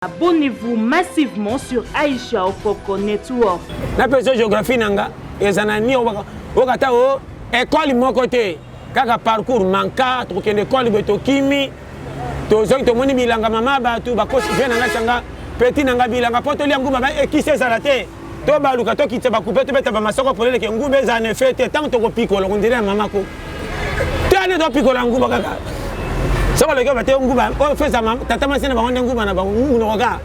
Abonnez-vous massivement sur Aïcha Okoko Network. La personne géographie nanga ezanani okata o école moko te kaka parcours manka to kende école beto kimi to zoki to moni bilanga mama ba tu ba kosi bien nanga sanga petit nanga bilanga poto li ngumba ba ekise salate to ba luka to kitsa ba couper to beta ba masoko polele ke ngumbe za ne fete tant to ko pikolo ndire mama ko tane to pikolo ngumba kaka soko le ke ba te ngumba o feza mama tata masina ba ngonde ngumba na ba nguno koka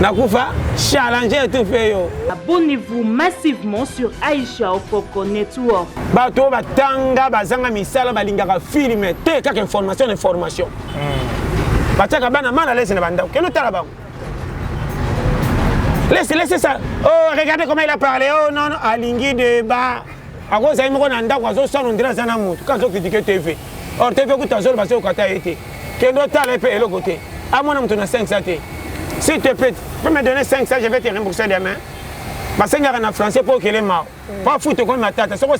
Nakufa, challenger tout fait yo. Abonnez-vous massivement sur Aïcha Okoko Network. Bato batanga bazanga misala balingaka filme te kaka information. Bataka bana mala laisse na banda. Keno tala ba. Laissez ça. Oh, regardez comment il a parlé. Oh non, alingi débat. Ako za imoko na ndako azo sona ndira zana mutu. Kazo critiquer TV. Or TV ku tazolo baso kata ete. Keno tala pe eloko te. Amona mutu na 5 sate. S'il te plaît, tu peux me donner 500, je vais te rembourser demain. Parce que je suis en français pour qu'il est mort. Pas foutre comme ma tante. Si vous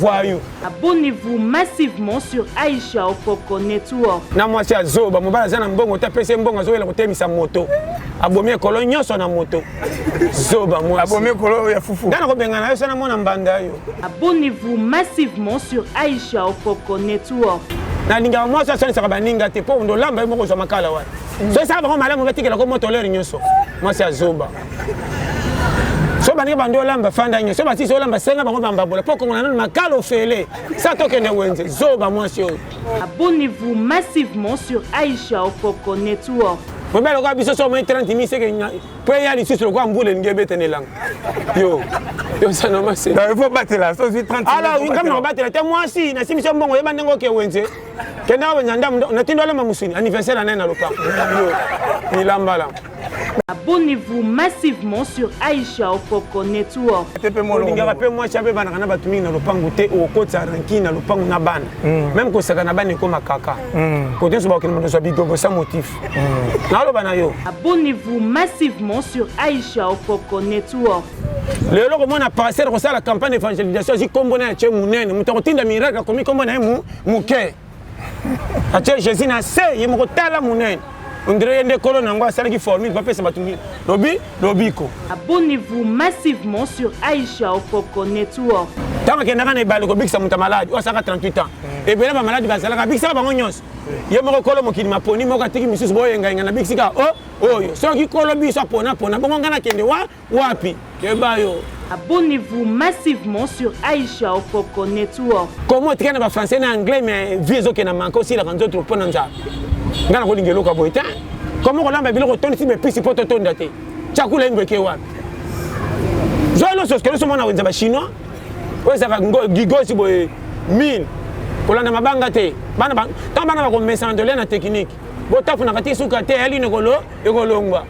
avez une abonnez-vous massivement sur Aïcha Okoko Network. Na moi c'est Zoba, mon bala zana mbongo tapese mbongo zo la kotemisa moto. Abomé kolo nyonso na moto. Zoba moi. Abomé kolo ya fufu. Dana ko bengana yo sana mona mbanda yo. Abonnez-vous massivement sur Aïcha Okoko Network. Na linga moi ça sona ba ninga te po ndo lamba moko zo makala wa. So ça va malamu batikela ko moto lere nyonso. Moi c'est Zoba. So bani bando lamba fanda nyo so bati so lamba senga bango bamba bola poko ngana makalo fele sa toke ne wenze Zoba moi sio. Abonnez-vous massivement sur Aïcha Okoko Network. Vous avez le biso so 30 000 c'est que peut y aller sur le quoi mbule ngebe tenelang. Yo ça non c'est. Il faut battre là, so 30 000. Alors, oui comme on battre là, moi aussi na simission bongo yeba ndengo ke wenze. Kenda wanyanda na tindo la mamusuni anniversaire na na lopa. Yo ni lambala. Abonnez-vous massivement sur Aïcha Okoko Network. Moi, je bana kana batumi na lopango te o kotsa ranki na lopango na bana. Même ko saka na bana ko makaka. Ko te so ba kino so bigogo sa motif. Na lo bana yo. Abonnez-vous massivement sur Aïcha Okoko Network. Le loko mona passer ko la campagne d'évangélisation si kombo na che munene mutako tinda miracle komi kombo na muke. Ache Jésus na se yemo tala munene. On dirait que colonnes en ça qui forme, il va faire ça Lobiko. Abonnez-vous massivement sur Aïcha Okoko Network. Tant que n'a pas de big ça malade, ça a 38 ans. Et bien là malade va ça la big ça va ngonyos. Il y a mon colonne qui m'a poni mo katiki misus boy nga na big sika oh so qui colonne bi so pona bon ngana kende wapi ke ba yo. Abonnez-vous massivement sur Aïcha Okoko Network. Comment tu es français et anglais mais vieux que na manko si la kanzo trop pona nza. Ngana ko lingelo ka boita comment on l'a biloko toni si me pisi poto tonda te chakula ngweke wapi jolo sos que so mona wenza ba chinois weza ka gigosi boy 1000 kolanda mabanga te bana ba ko mesandole na technique botafu na kati suka te ali nekolo ekolongwa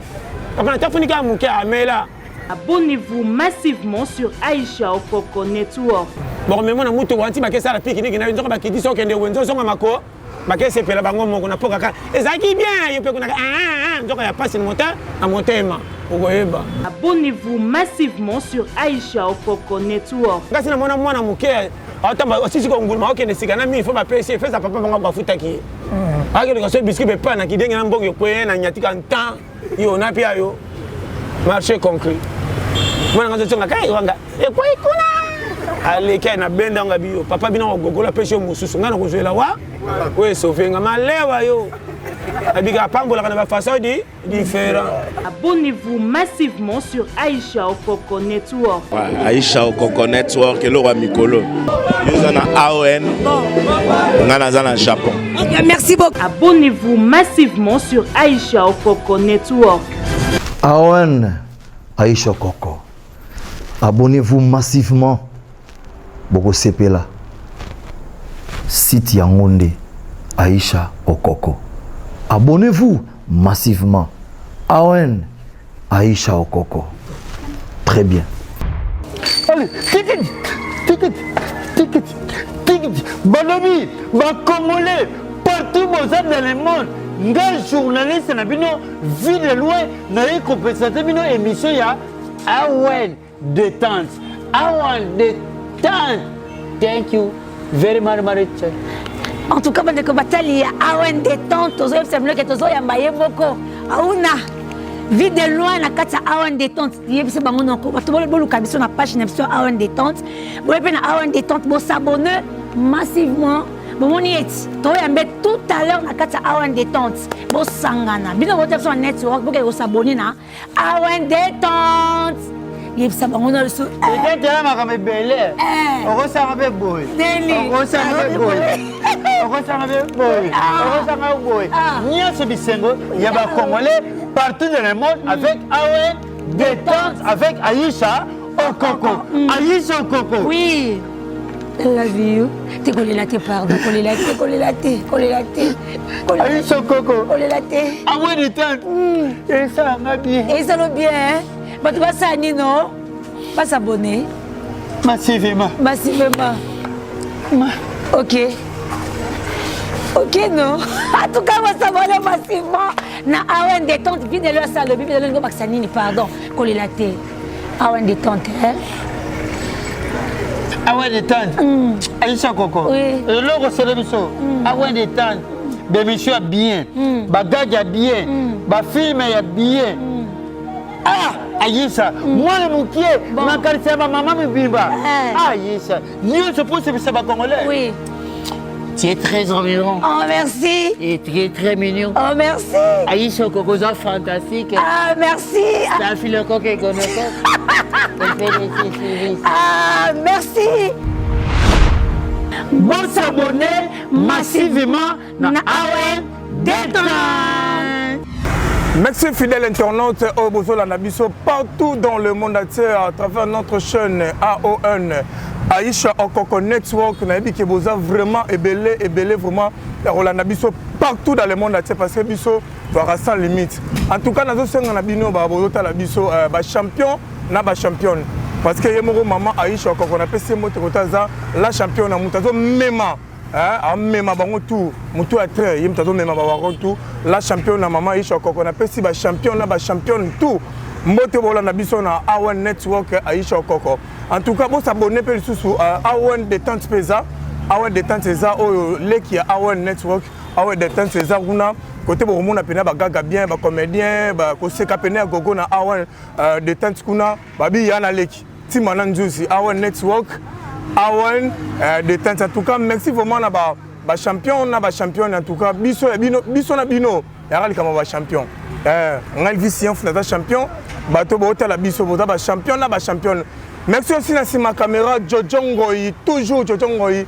apana tafunika muke amela. Abonnez-vous massivement sur Aïcha Okoko Network. Bon mais mona mutu wanti ba kesa la pique-nique na nzoka ba kiti so kende wenzo so mako bakese pela bango moko na poka ka ezaki bien yo pe kuna nzoka ya passe le moteur à motema okoyeba. Abonnez-vous massivement sur Aïcha Okoko Network. Ngasi na mona mwana muke atamba osisi ko nguluma okende sikana mi faut ba PC feza papa bango ba futaki akele ko so biscuit be pana kidenge na mbongo kwe na nyatika ntan yo na pia yo marché concret mwana ngazo tsonga kai wanga e kwa ikuna aleke na benda nga biyo papa bina ogogola pesho mususu ngana ko zwela wa we sovenga malewa yo abiga pambola kana ba façon différent. Abonnez-vous massivement sur Aïcha Okoko Network. Aïcha Okoko Network le roi Mikolo yozana AON ngana zana Japon. OK, merci beaucoup. Abonnez-vous massivement sur Aïcha Okoko Network. AON Aïcha Okoko. Abonnez-vous massivement. Boko sepela site Yangonde Aïcha Okoko. Abonnez-vous massivement. AON Aïcha Okoko. Très bien. Allez, ticket. Balobi, Congolais, partout dans le monde. Nga journaliste na bino vie de loin na compensation bino émission ya AON détente. AON détente. Thank you very much. En tout cas, bandeko batali ya awen détente, tozo yebisa bino ke tozo yamba ye moko. Auna vie de loin na kati ya awen détente. Yebisa bango noko. Bato boluka biso na page na biso awen détente. Boye pe na awen détente bo s'abonner massivement. Bomoni eti tozo yambe tout à l'heure na kati ya awen détente. Bo sangana. Bino bote biso na network boke bo s'abonner na awen détente. Yebisa bango na biso. Ekete makame bele. Okosanga be boy. Deli. Okosanga be boy. Okosanga be boy. Okosanga boy. Nyonso bisengo ya ba Congolais partout dans le monde avec Awen détente avec Aïcha Okoko. Aïcha Okoko. Oui. I love you. T'es collé la tête, pardon. Collé la tête, collé la tête, collé la tête. Aïcha Okoko. Collé la tête. Awen détente. Et ça va bien. Et ça va bien, hein? Bah, tu vas s'abonner, non? Pas s'abonner. Massivement. Massivement. Ok. Ok, non? En tout cas, on va s'abonner massivement. Na Awen détente, vide le salle, vide le Maxanini, pardon. Collé la tête. Awen détente, hein? Awen détente. Aïcha Okoko. Oui. Le logo c'est le biso. Awen détente. Bémission bien. Bagage bien. Ba film ya bien. Ah, Aïssa, moi le moukier, ma quartier, ma maman me bimba. Aïssa, nous se pose que c'est pas congolais. Oui. Tu es très environ. Oh, merci. Et très très mignon. Oh, merci. Aïssa, Kokoza fantastique. Ah, merci. C'est un fil coq et gonoko. Ah, merci. Bon s'abonner massivement dans Awen détente. Merci fidèles internautes au Bozola Nabiso partout dans le monde entier à travers notre chaîne AON Aïcha Okoko Network. Nabi que Boza vraiment ébélé vraiment Rolanda Biso partout dans le monde entier parce que Biso va sans limite. En tout cas, nous sommes Nabino Bozota la Biso champion na ba championne parce que yemoro maman Aïcha Okoko na pese moto kotaza la championne na mutazo mema. Mema bango tout mutu a très yim tazo mema bango tout la championne na mama Aïcha Okoko na pesi ba champion na ba championne tout mbote bola na biso na Awen Network Aïcha Okoko. En tout cas, bon s'abonner pe sous Awen détente pesa Awen détente pesa o leki ya Awen Network Awen détente pesa kuna côté bo mona pena ba gaga bien ba comédien ba ko seka pena gogo na Awen détente kuna ba bi yana leki timana njusi Awen Network Awen détente. En tout cas, merci vraiment na ba champion en tout cas biso na bino ya rali kama ba champion ngal vicien funa champion bato bota la biso bota ba champion na ba championne. Merci aussi na sima caméra Jojongoyi toujours Jojongoyi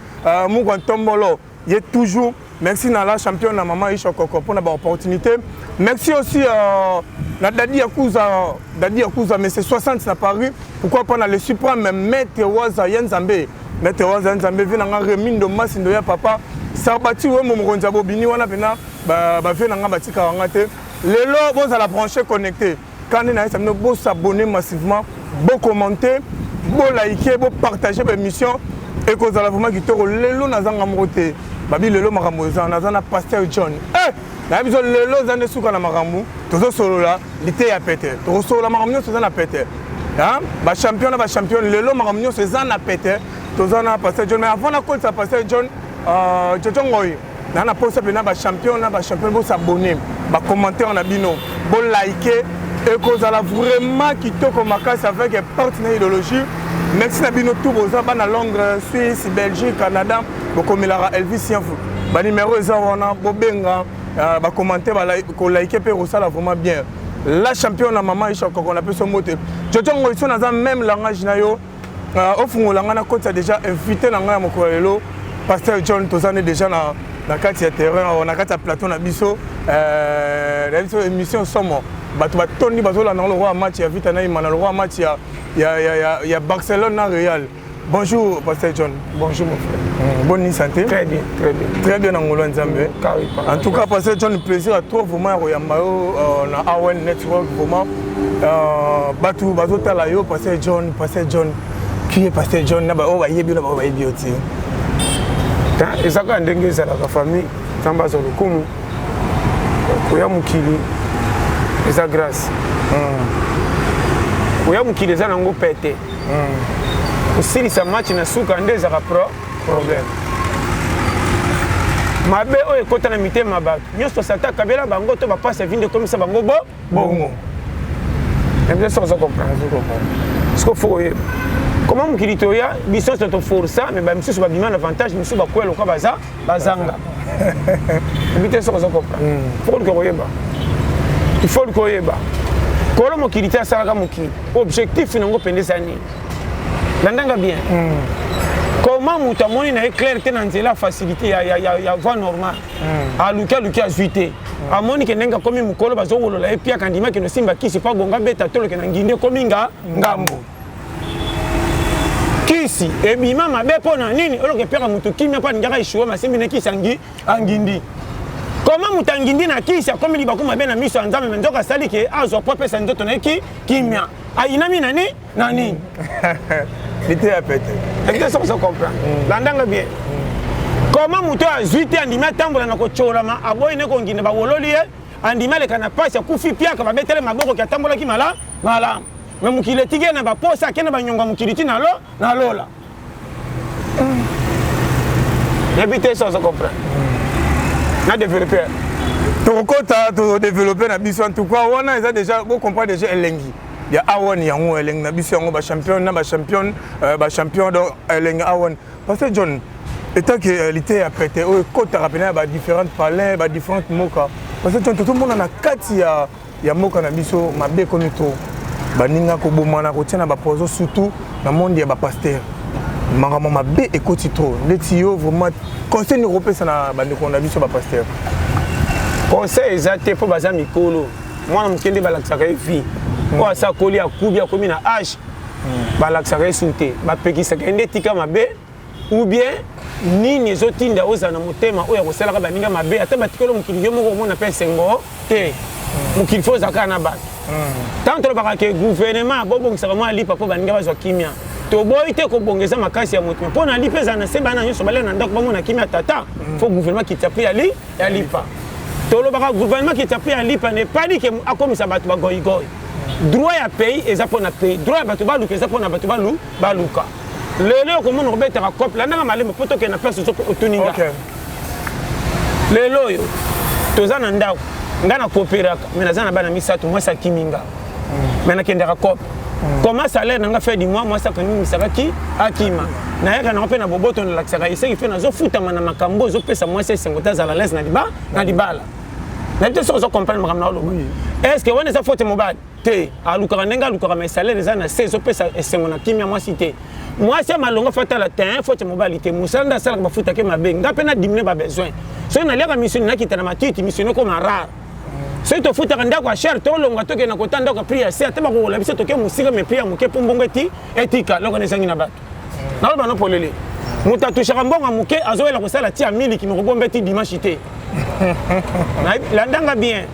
Mugwan Tombolo il est toujours. Merci na la championne na maman Aïcha Okoko pour la opportunité. Merci aussi na Dadi Yakuza mais c'est 60 na Paris. Pourquoi pas na le suprême Maître Waza Yanzambe. Maître Waza Yanzambe vient na remindo masindo ya papa. Sabati we momonza bobini wana pena ba vient na batika ngate. Lelo vous à la brancher connecté. Quand on a essayé de s'abonner massivement, de commenter, de liker, de partager l'émission et que vous allez vraiment quitter lelo na zanga moté. Babi lelo maramoza na zana pasteur John. Na biso lelo zane suka na maramu, tozo solo la, lité ya pété. Tozo solo la maramu so zana pété. Hein? Ba champion lelo maramu so zana pété. Tozo na pasteur John mais avant na call ça pasteur John Jojongoyi. Na poste pena ba champion bo s'abonner, ba commenter na bino, bo liker et que vous allez vraiment quitter comme makas avec un partenaire idéologie. Merci à bino tout boza na Londres, Suisse, Belgique, Canada, beaucoup melara Elvis Sienfou. Ba numéro za wana bo benga ba commenter ba liker pe ça vraiment bien. La championne na maman Aïcha Okoko on appelle son mot. Jojongo ils sont dans même langage na yo. Au fond la ngana côté déjà invité na ngana mokolelo pasteur John tozane déjà na kati ya terrain on a kati ya plateau na biso émission somo bato batondi bazola na le roi match ya vita na imana le roi match ya Barcelone na Real. Bonjour pasteur John. Bonjour mon frère. Bonne santé. Très bien, très bien. Très bien ngolo nzambe. En tout cas pasteur John plaisir à toi vraiment royamba na Awen Network vraiment bato bazotala yo pasteur John. Qui est pasteur John na ba o ba yebi na ba o ba yebi oti. Et ça quand ndenge za la famille tamba zo lokumu koya mukili eza grâce koya mukili za nango pété aussi sa match na suka ndeza ka problème mabe oyo ekota na mitema bato nyonso sata kabela bango to bapasa vinde komisa bango bongo bien sûr ça comprendre ce qu'il faut comment mokili toya biso to força mais ba misusu babima avantage misusu bakwela kwa bazanga bien sûr ça comprendre pour que koyeba il faut koyeba kolo mokili ta sala ka mokili objectif nango pendeza ni landanga bien comment mutamoni na éclairté na nzela facilité ya voie normale a luka zuité amoni ke nenga komi mukolo bazongolola e pia kandima ke no simba kisi pa gonga beta tolo ke na nginde komi ngambo kisi e bima mabe pona nini oloke pia mutu kimia pa ngaka ishuwa masimbi ne kisi angindi comment mutangindi na kisi akomi liba kuma be na miso anzame mendoka sali ke azo popesa ndoto na kimia ainami nani L'été a pété. Est-ce que ça comprend? Landanga bien. Comment muto a zuité andima tambola na ko chorama aboy ne ko ngine ba wololi andima le kana pasi kufi pia ka betele maboko ka tambola ki mala. Mais mukile tige na ba posa kena ba nyonga mukiliti na lola. Habiter ça comprend. Na développer. To kota to développer na biso en tout cas on a déjà vous comprenez déjà elengi. Il y a Awan yango eleng na biso yango ba champion donc eleng Awan parce que John étant que l'été a pété au côté rappeler ba différentes palais ba différentes moka parce que tout le monde na kati ya moka na biso mabe komi to baninga ko bomana ko tina ba pozo surtout na monde ya ba pasteur mangama mabe ekoti trop ndeti yo vraiment conseil européen na bande ko na biso ba pasteur conseil exact pour baza mikolo moi mukende balakisa ka vie kwa sa koli akubia komi na âge balakisa ka souté ba pekisa ka ndetika mabe ou bien nini ezotinda oza na motema oyo kosalaka baninga mabe ata batikolo mokili yo moko omona mpe sengo te mokili fo ozalaka na bato tant tolobaka ke gouvernement bobongisaka mwa lipa mpo baninga bazwa kimia toboyi te kobongeza makasi ya motema mpo na lipa eza na se bana nyonso balela na ndako bamona kimia tata fo gouvernement kitia mpe ya lipa tolobaka gouvernement kitia mpe ya lipa ne pas dit ke akomisa bato bagoyigoyi droit ya pays eza mpo na pays droit ya bato baluka eza mpo na bato baluka lelo komona kobetaka cope landanga malemo mpo tokende na place otuninga lelo oyo toza na ndako nga na kooperaka me naza na bana misato mwasi akiminga me nakendaka cope comment salaire nanga fin du mois mwasi akangimisaka akima nayaka nango mpe na boboto nalakisaka eseki mpe nazofutama na makambo ozopesa mwasi esengo te azala lese na libala na te soki ozokomprendre makambo na oloba est ce que wana eza faute mobali te alukaka ndenge alukaka ma salaire eza na se ezopesa esengo na kimia mwasi te mwasi ya malongo fatala te faute mobali te mosala nde asalaka bafutake mabe nga mpe na diminue babesoin soki naliaka misuni nakita na matiti misuni okoma rare soki tofutaka ndako ya chere tolonga tokende na kota ndako ya prix ya se ate bakokola biso toke mosika me prix ya moke mpo mbongo etika loko nezangi na bato naloba no polele moto atushaka mbongo moke azoyela kosala ti ya miliki mekobomba ti dimanche te landanga bien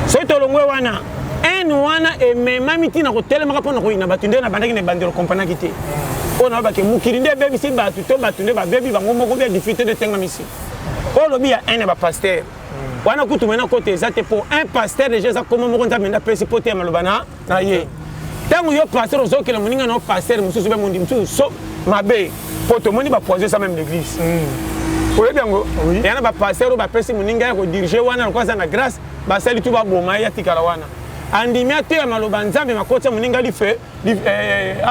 soki tolongwe wana ene wana ememami ntina kotelemaka mpo na koyina bato nde na bandaki na ebandelo kompanaki te oyo nayobake mokili nde ebebisi bato to bato nde babebi bango moko bia difficulté de tenga misi oyo lobi ya ene bapaster wana kutu mena kote eza te mpo un paster deja eza koma moko nzambe nde apesi po te ya maloba na ye ntango yo paster ozokela moninga na paster mosusu be mondi mosusu so mabe mpo tomoni bapoison eza meme l'église oyebi yango yana bapaster oyo bapesi moninga ya kodirige wana lokwa aza na grâce basali tu baboma ye atikala wana andimi ate ya maloba nzambe makoti ya moninga life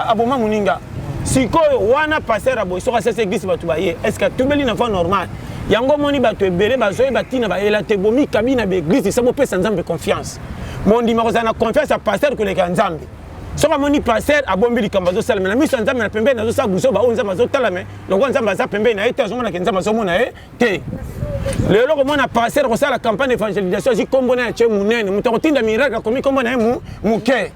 aboma moninga sikoyo wana paster aboyi soki asese église bato baye estce atubeli na voie normale yango moni bato ebele bazoyeba ntina bayela te bomikabi na baeglise esa bopesa nzambe confiance mondima kozala na confiance ya paster koleka ya nzambe soki amoni paster abombi likambo azosalama na miso ya nzambe na pembeni azosala buso baoyo nzambe azotalame lokwa nzambe aza pembeni na ye te azomonake nzambe azomona ye te lelo komona paster kosala campagne d'évangélisation azwi kombo na ye atie monene moto akotinda miracle akomi kombo na ye moke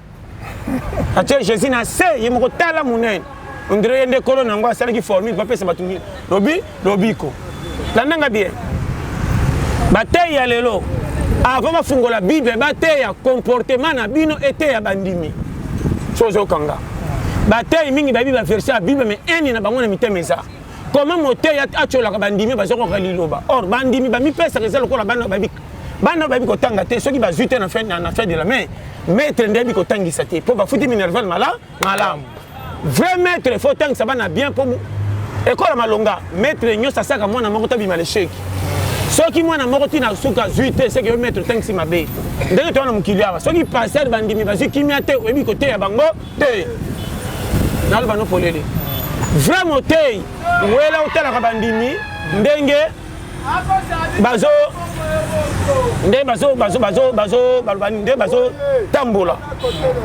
atie jésus na se ye moko tala monene ondire ye nde kolo nango asalaki formule bapesa bato lobiko landanga bien bateyi ya lelo avant bafungola bible bateya comportement na bino eteya bandimi so ozokanga bateyi mingi bayebi baverse ya bible me eni na bango na mitema eza comment moteyi atiolaka bandimi bazokoka liloba or bandimi bamipesaka eza lokola bana bayebi kotanga te soki bazwi te na fin de la main maître nde yebi kotangisa te mpo bafuti minerval malamu vrai maître faut tangisa bana bien mpo ekola malonga maître nyonso asaka mwana moko tabima lesheki soki mwana moko tina suka zuite c'est que yo mettre tank si mabe ndenge to na mukili awa soki passer bandimi bazi kimia te oyebi kote ya bango te nalo bano polele vraiment te wela otala ka bandimi ndenge bazo tambola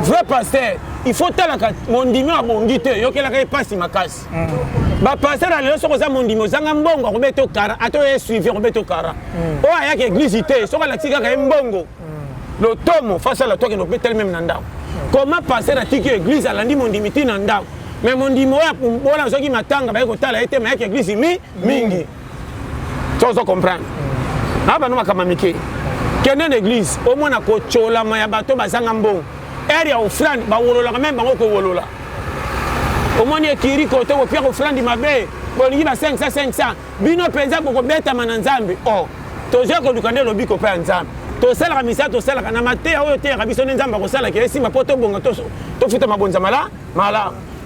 vrai pasteur il faut talaka mondimi abongi te yokelaka epasi makasi ba pasteur alelo soko za mondimi ozanga mbongo akobeto kara ato ye suivi akobeto kara o ayaki église te soko alatika ka mbongo le tomo face à la toi qui no betel même nandao comment pasteur atiki église alandi mondimi ti nandao mais mondimi oya bona soki matanga ba ekotala ete ma yaki église mingi tu comprendre aba no makamamike kende l'église au moins na ko chola ma ya bato bazanga mbongo area ofrande ba wolola même bango ko wolola au moins ekiri kote ko pia ofrande mabe bolingi ba 500 bino penza ko beta mananzambe oh toje ko lukande lobi ko pa nzambe to sala misa to sala na mate oyo te rabiso nzambe ko sala ke simba poto bonga to futa mabonza mala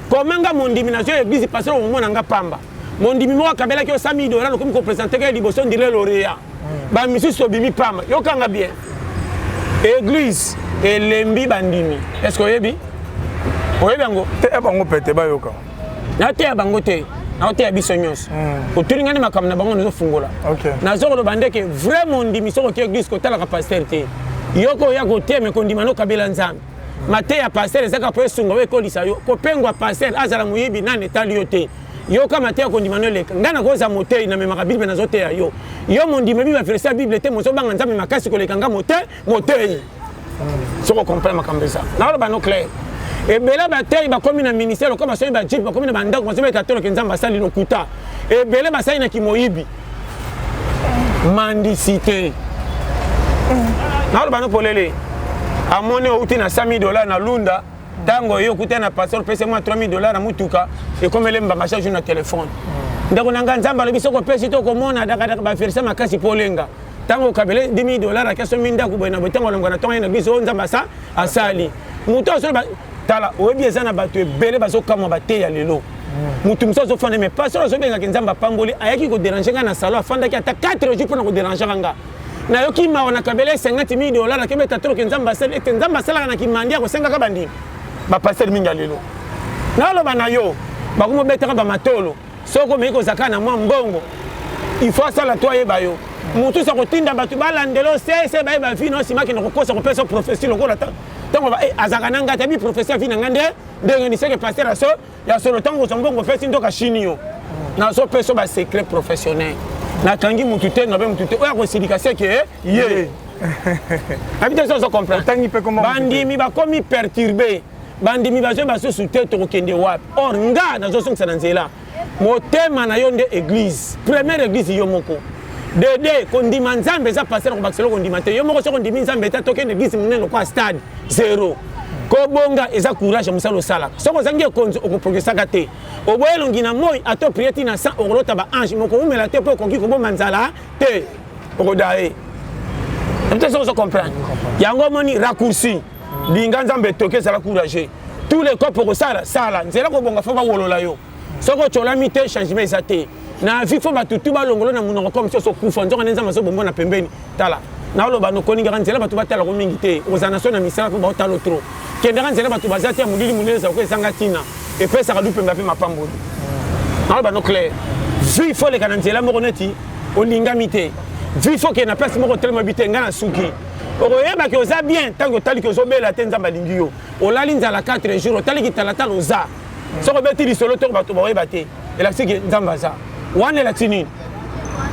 komanga mondimi na jo église pasteur au moins nga pamba mondimi mo kabela ke $100,000 comme ko présenter ke liboso ndile lorea ba misusu bimi pamba yokanga bien église elembi bandimi est-ce que oyebi ngo te bango pete ba yoka na te bango te na te biso nyos otulinga ni makamna na bango nzo fungola na zoko lo bandeke vraiment ndimi soko ke église ko tala ka pasteur te yoko ya ko te me kondima no kabela nzambe mate ya pasteur ezaka po esunga we ko lisayo ko pengwa pasteur azala muyibi nane tali yote yo kama te kondima no leka ngana ko za mote na memaka bible na zote ya yo mondima biba fresa bible te mozo banga nzambe makasi ko leka nga mote soko comprendre makambe ça na lo bano clair e bela batei ba komi na ministère ko ba so ba jip ba komi na bandako ba so ba tatolo ke nzamba sali no kuta e bela ba sai na kimoyibi mandicité na lo bano polele amone outi na $100,000 na lunda tango yo kuta na pasteur pese moi $3,000 na mutuka e komele mba message na téléphone ndako nanga nzamba lobi soko pesi to ko mona daga ba ferisa makasi polenga tango kabele $10,000 akaso minda ku bwana botango longana tonga na biso nzamba sa asali muto so ba tala oyebi ezana bato ebele bazo kama bate ya lelo mutu mso fane mais pasteur so benga nzamba pamboli ayaki ko déranger nga na salon afanda ki ata 4 jours pour ko déranger nga na yoki ma wana kabele $50,000 kebe tatolo ke nzamba sala ete nzamba sala na kimandia ko senga ka bandi ba pasteur minga lelo na lo bana yo ba ko betaka ba matolo soko me ko zakana mwa mbongo il faut ça la toi yeba yo mutu sa ko tinda batu balandelo sese ba ba fino sima ke no ko sa ko pesa professeur ko la tango ba azakana ngata bi professeur fina ngande ndenge ni seke pasteur aso ya solo tango so mbongo fesi ndoka shinio na so peso ba secret professionnel na tangi mutu te no be mutu te o ya ko sidikase ke ye habite so comprendre tangi pe comment bandimi ba komi perturbé bandimi ba zo ba so sute to ko kende wapi or nga na zo songsa na nzela motema na yo nde église première église yo moko dede kondima nzambe za passer ko bakiselo kondima te yo moko so kondima nzambe ta toke église munene kwa stade 0 ko bonga eza courage musalo sala soko zangi konzo ko progressaka te oboyelongi na moi ato prieti na 100 orota ba ange moko umela te po kongi ko bo manzala te ko dae peut-être so comprendre yango moni raccourci linga nzambe toke sala courage tous les corps pour sala nzela ko bonga fa ba wolola yo soko tolami te changement ezate na vie fo batutu balongolo na munoko comme so kufa nzonga nzamba so bombo na pembeni tala na lo bano koninga nzela batu batala ko mingi te ozana so na misala ko ba talo trop kendanga nzela batu bazati ya mulili muneza ko esanga tina e pesa ka dupe mbape mapamboli na lo bano clair vie fo le kana nzela moko neti olinga mite vie fo ke na place moko tellement bite ngana suki okoyeba ke oza bien tango tali ke ozobela te nzamba lingi yo olali nzala 4 jours otali ki tala tala oza soko beti lisolo to bato boyeba te elakisi ke nzamba za wana elakisi nini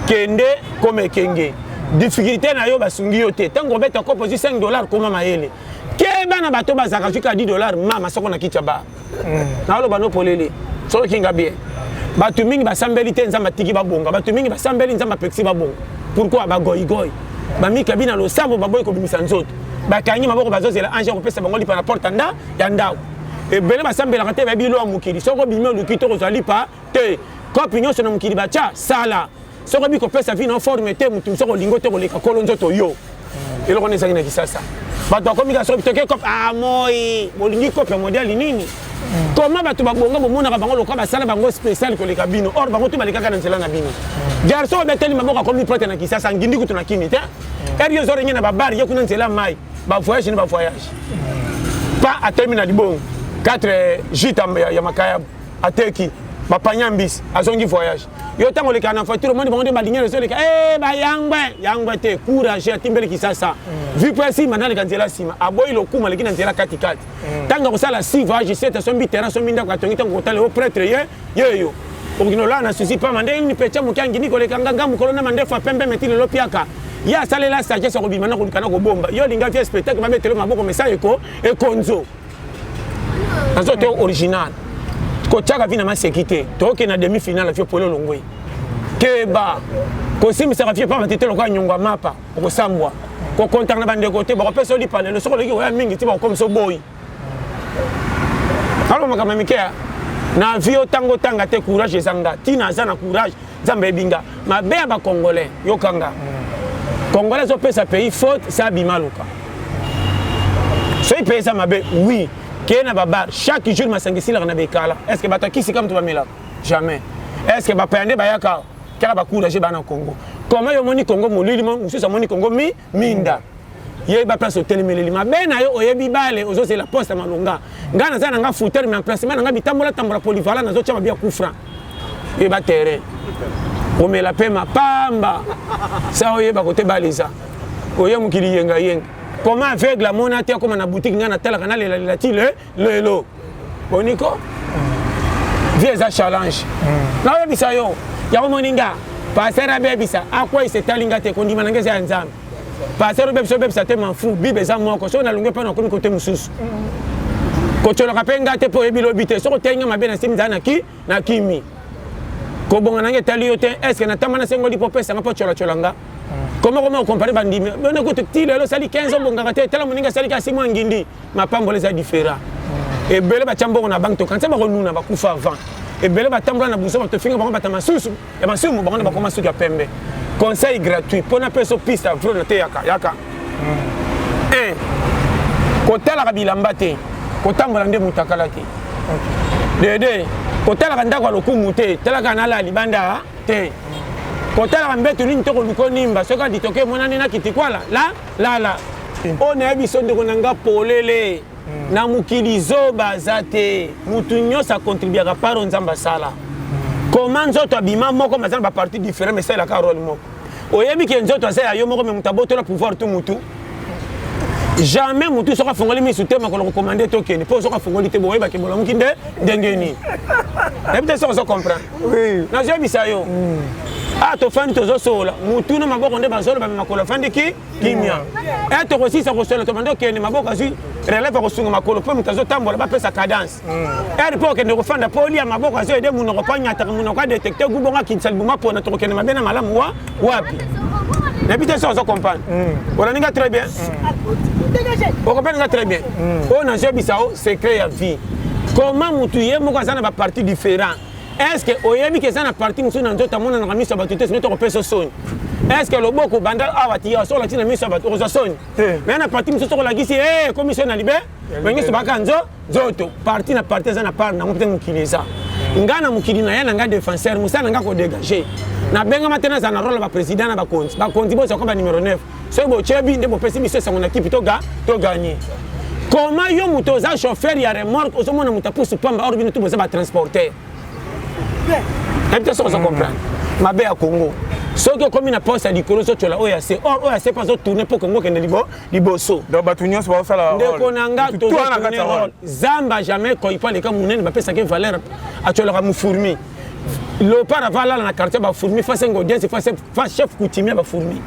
kende kome kenge difficulté na yo basungi yo te tango obeta kopo zi $5 koma mayele keba na bato bazaka juka $10 mama soko na kicha ba na oloba no polele soko kinga bien bato mingi basambeli te nzamba tiki babonga bato mingi basambeli nzamba pexi babonga pourquoi bagoyigoyi bamika bina losambo baboyi kobimisa nzoto bakangi maboko bazozela ange kopesa bango lipa na porte nda ya ndako ebele basambelaka te bayebi lo ya mokili soko bimi oluki to kozwa lipa te kopi nyonso na mokili batya sala soko bi kopesa vi na forme te mutu soko olingo te koleka kolo nzoto yo eloko wana ezangi na kisasa bato bakomika soko toke kopi moi bolingi kopi ya modele nini Comment bato babonga bomona bango loka basala bango spécial ko le kabino or bango to baleka kana nzela na bino garçon beteli maboka comme prête na kisasa ngindi kutu na kimi te eriyo zore nyina babari yo kuna nzela mai ba voyage ni ba voyage pas à terminer di bon 4 jita ya makaya ateki ba panyambis azongi voyage yo tango le kana voiture monde bango de balinga zo le ba yangwe te courage atimbele kisasa vu pas si manali kanzela sima aboyi lokuma le kina nzela katikati tanga kosala si voyage 7 sombi terrain sombi ndako atongi tango kotale au prêtre yeyo okino la na susi pas mande ni pecha mukangi ni koleka nganga mukolo na mande fa pembe metile lopiaka ya salela sagesse ko bimana ko likana ko bomba yo linga vie spectacle ba metelo maboko message e konzo azo te original ko tchaka vina ma sécurité to ke na demi finale fio polo longwe keba ko sim sa fie pas matete ko nyongwa mapa ko sambwa ko kontak na bande côté ba ko peso di panel so ko leki wa mingi ti ba comme so boy alors makama mikea na vio tango tanga te courage ezanga tina za na courage zambe binga mabe ba congolais yokanga congolais zo pesa pays faute ça bimaluka so il paye ça mabe oui kena babar chaque jour masangisi la na bekala est-ce que batakisi comme tu vas mela jamais est-ce que ba pende ba yaka kala ba courage ba na Congo comment yo moni Congo molili mo mususa moni Congo minda ye ba place hotel meleli mabe na yo oyebi bale ozo c'est la poste malonga ngana za nga fouteur mais en placement nga bitambola tambola polyvalent nazo chama bia kufra e ba terrain o me la pema pamba ça oyeba côté baliza oye mukili yenga comment aveugle la monate comme na boutique ngana tala kana la ti le lo boniko vieux za challenge na oyebi sa yo ya moninga passer abebisa akwa isetalinga te kondima ngeze ya nzambe passer obebisa te manfu bibe za moko so na lunge pa na komi côté mususu ko tolo kapenga te po ebilo bite so ko tenga mabe na simza na kimi ko bonga nange tali yo te est-ce que na tamana sengo di popesa nga po chola comment on compare bandimi on écoute tile lo sali 15 ans bonga te tala moninga sali ka simo ngindi mapambo les a différents et bele ba chambo na bank to quand ça ba konuna ba kufa avant et bele ba tambla na buso ba to finga ba batama susu e ba sumu ba ba koma suki ya pembe conseil gratuit pour na peso piste à vlo na te yaka ko tala ka bilamba te ko tambola nde mutakala te dede ko tala ka ndako lokumu te tala ka na la libanda te ko tala ka mbeto ni ntoko lukonimba soka ditoke monani na kitikwala la on a biso ndeko nanga polele na mukilizo bazate mutu nyosa contribuer ka paro nzamba sala comment nzoto abima moko mazana ba parti différent mais ça la ka rôle moko oyebi ke nzoto sa yo moko me mutaboto la pouvoir tout mutu jamais mutu soka fongoli mi soutema ko le commander tokeni po soka fongoli te boyeba ke bola mukinde ndengeni et peut-être ça comprendre oui na je bisa yo ah to fan to zo sola mutu na maboko nde bazolo ba makolo fandi kimia et to aussi ça ko sola to mando keni maboko azu relève ko sunga makolo po mutazo tambola ba pesa cadence et po ke ndeko fanda poli ya maboko azu ede muno ko panya ta muno ko detecter gubonga kinsal buma po na to keni mabena malamu wapi et puis ça on comprend on a très bien on comprend très bien on a je bisao secret ya vie comment mutu ye moko sana ba parti différent est-ce que oyebi ke sana parti musu na nzota mona na miso batute sino to peso soni est-ce que le boko banda awati ya so la tina miso batute oza soni mais na parti musu to la gisi commission na libe bengi so bakanzo zoto parti na parti sana par na mupete mukiliza ngana mukili na yana nga défenseur musa nga ko dégager na benga matena sana rôle ba président na ba konti bo so ko ba numéro 9 so bo chebi ndebo pesi miso sa ngona équipe to gagner comment yo muto za chauffeur ya remorque o so mona mutapusu pamba or bino to boza ba transporter et puis ça on comprend mabe ya Congo so que comme na poste di kolo so chola OAC OAC pas tourner pour Congo kende liboso donc batunyo so ça la ndeko nanga to zamba jamais ko ipa le ka munene ba pesa ke valeur a chola ka mufurmi le para vala na quartier ba fourmi face ngodience face chef coutumier ba fourmi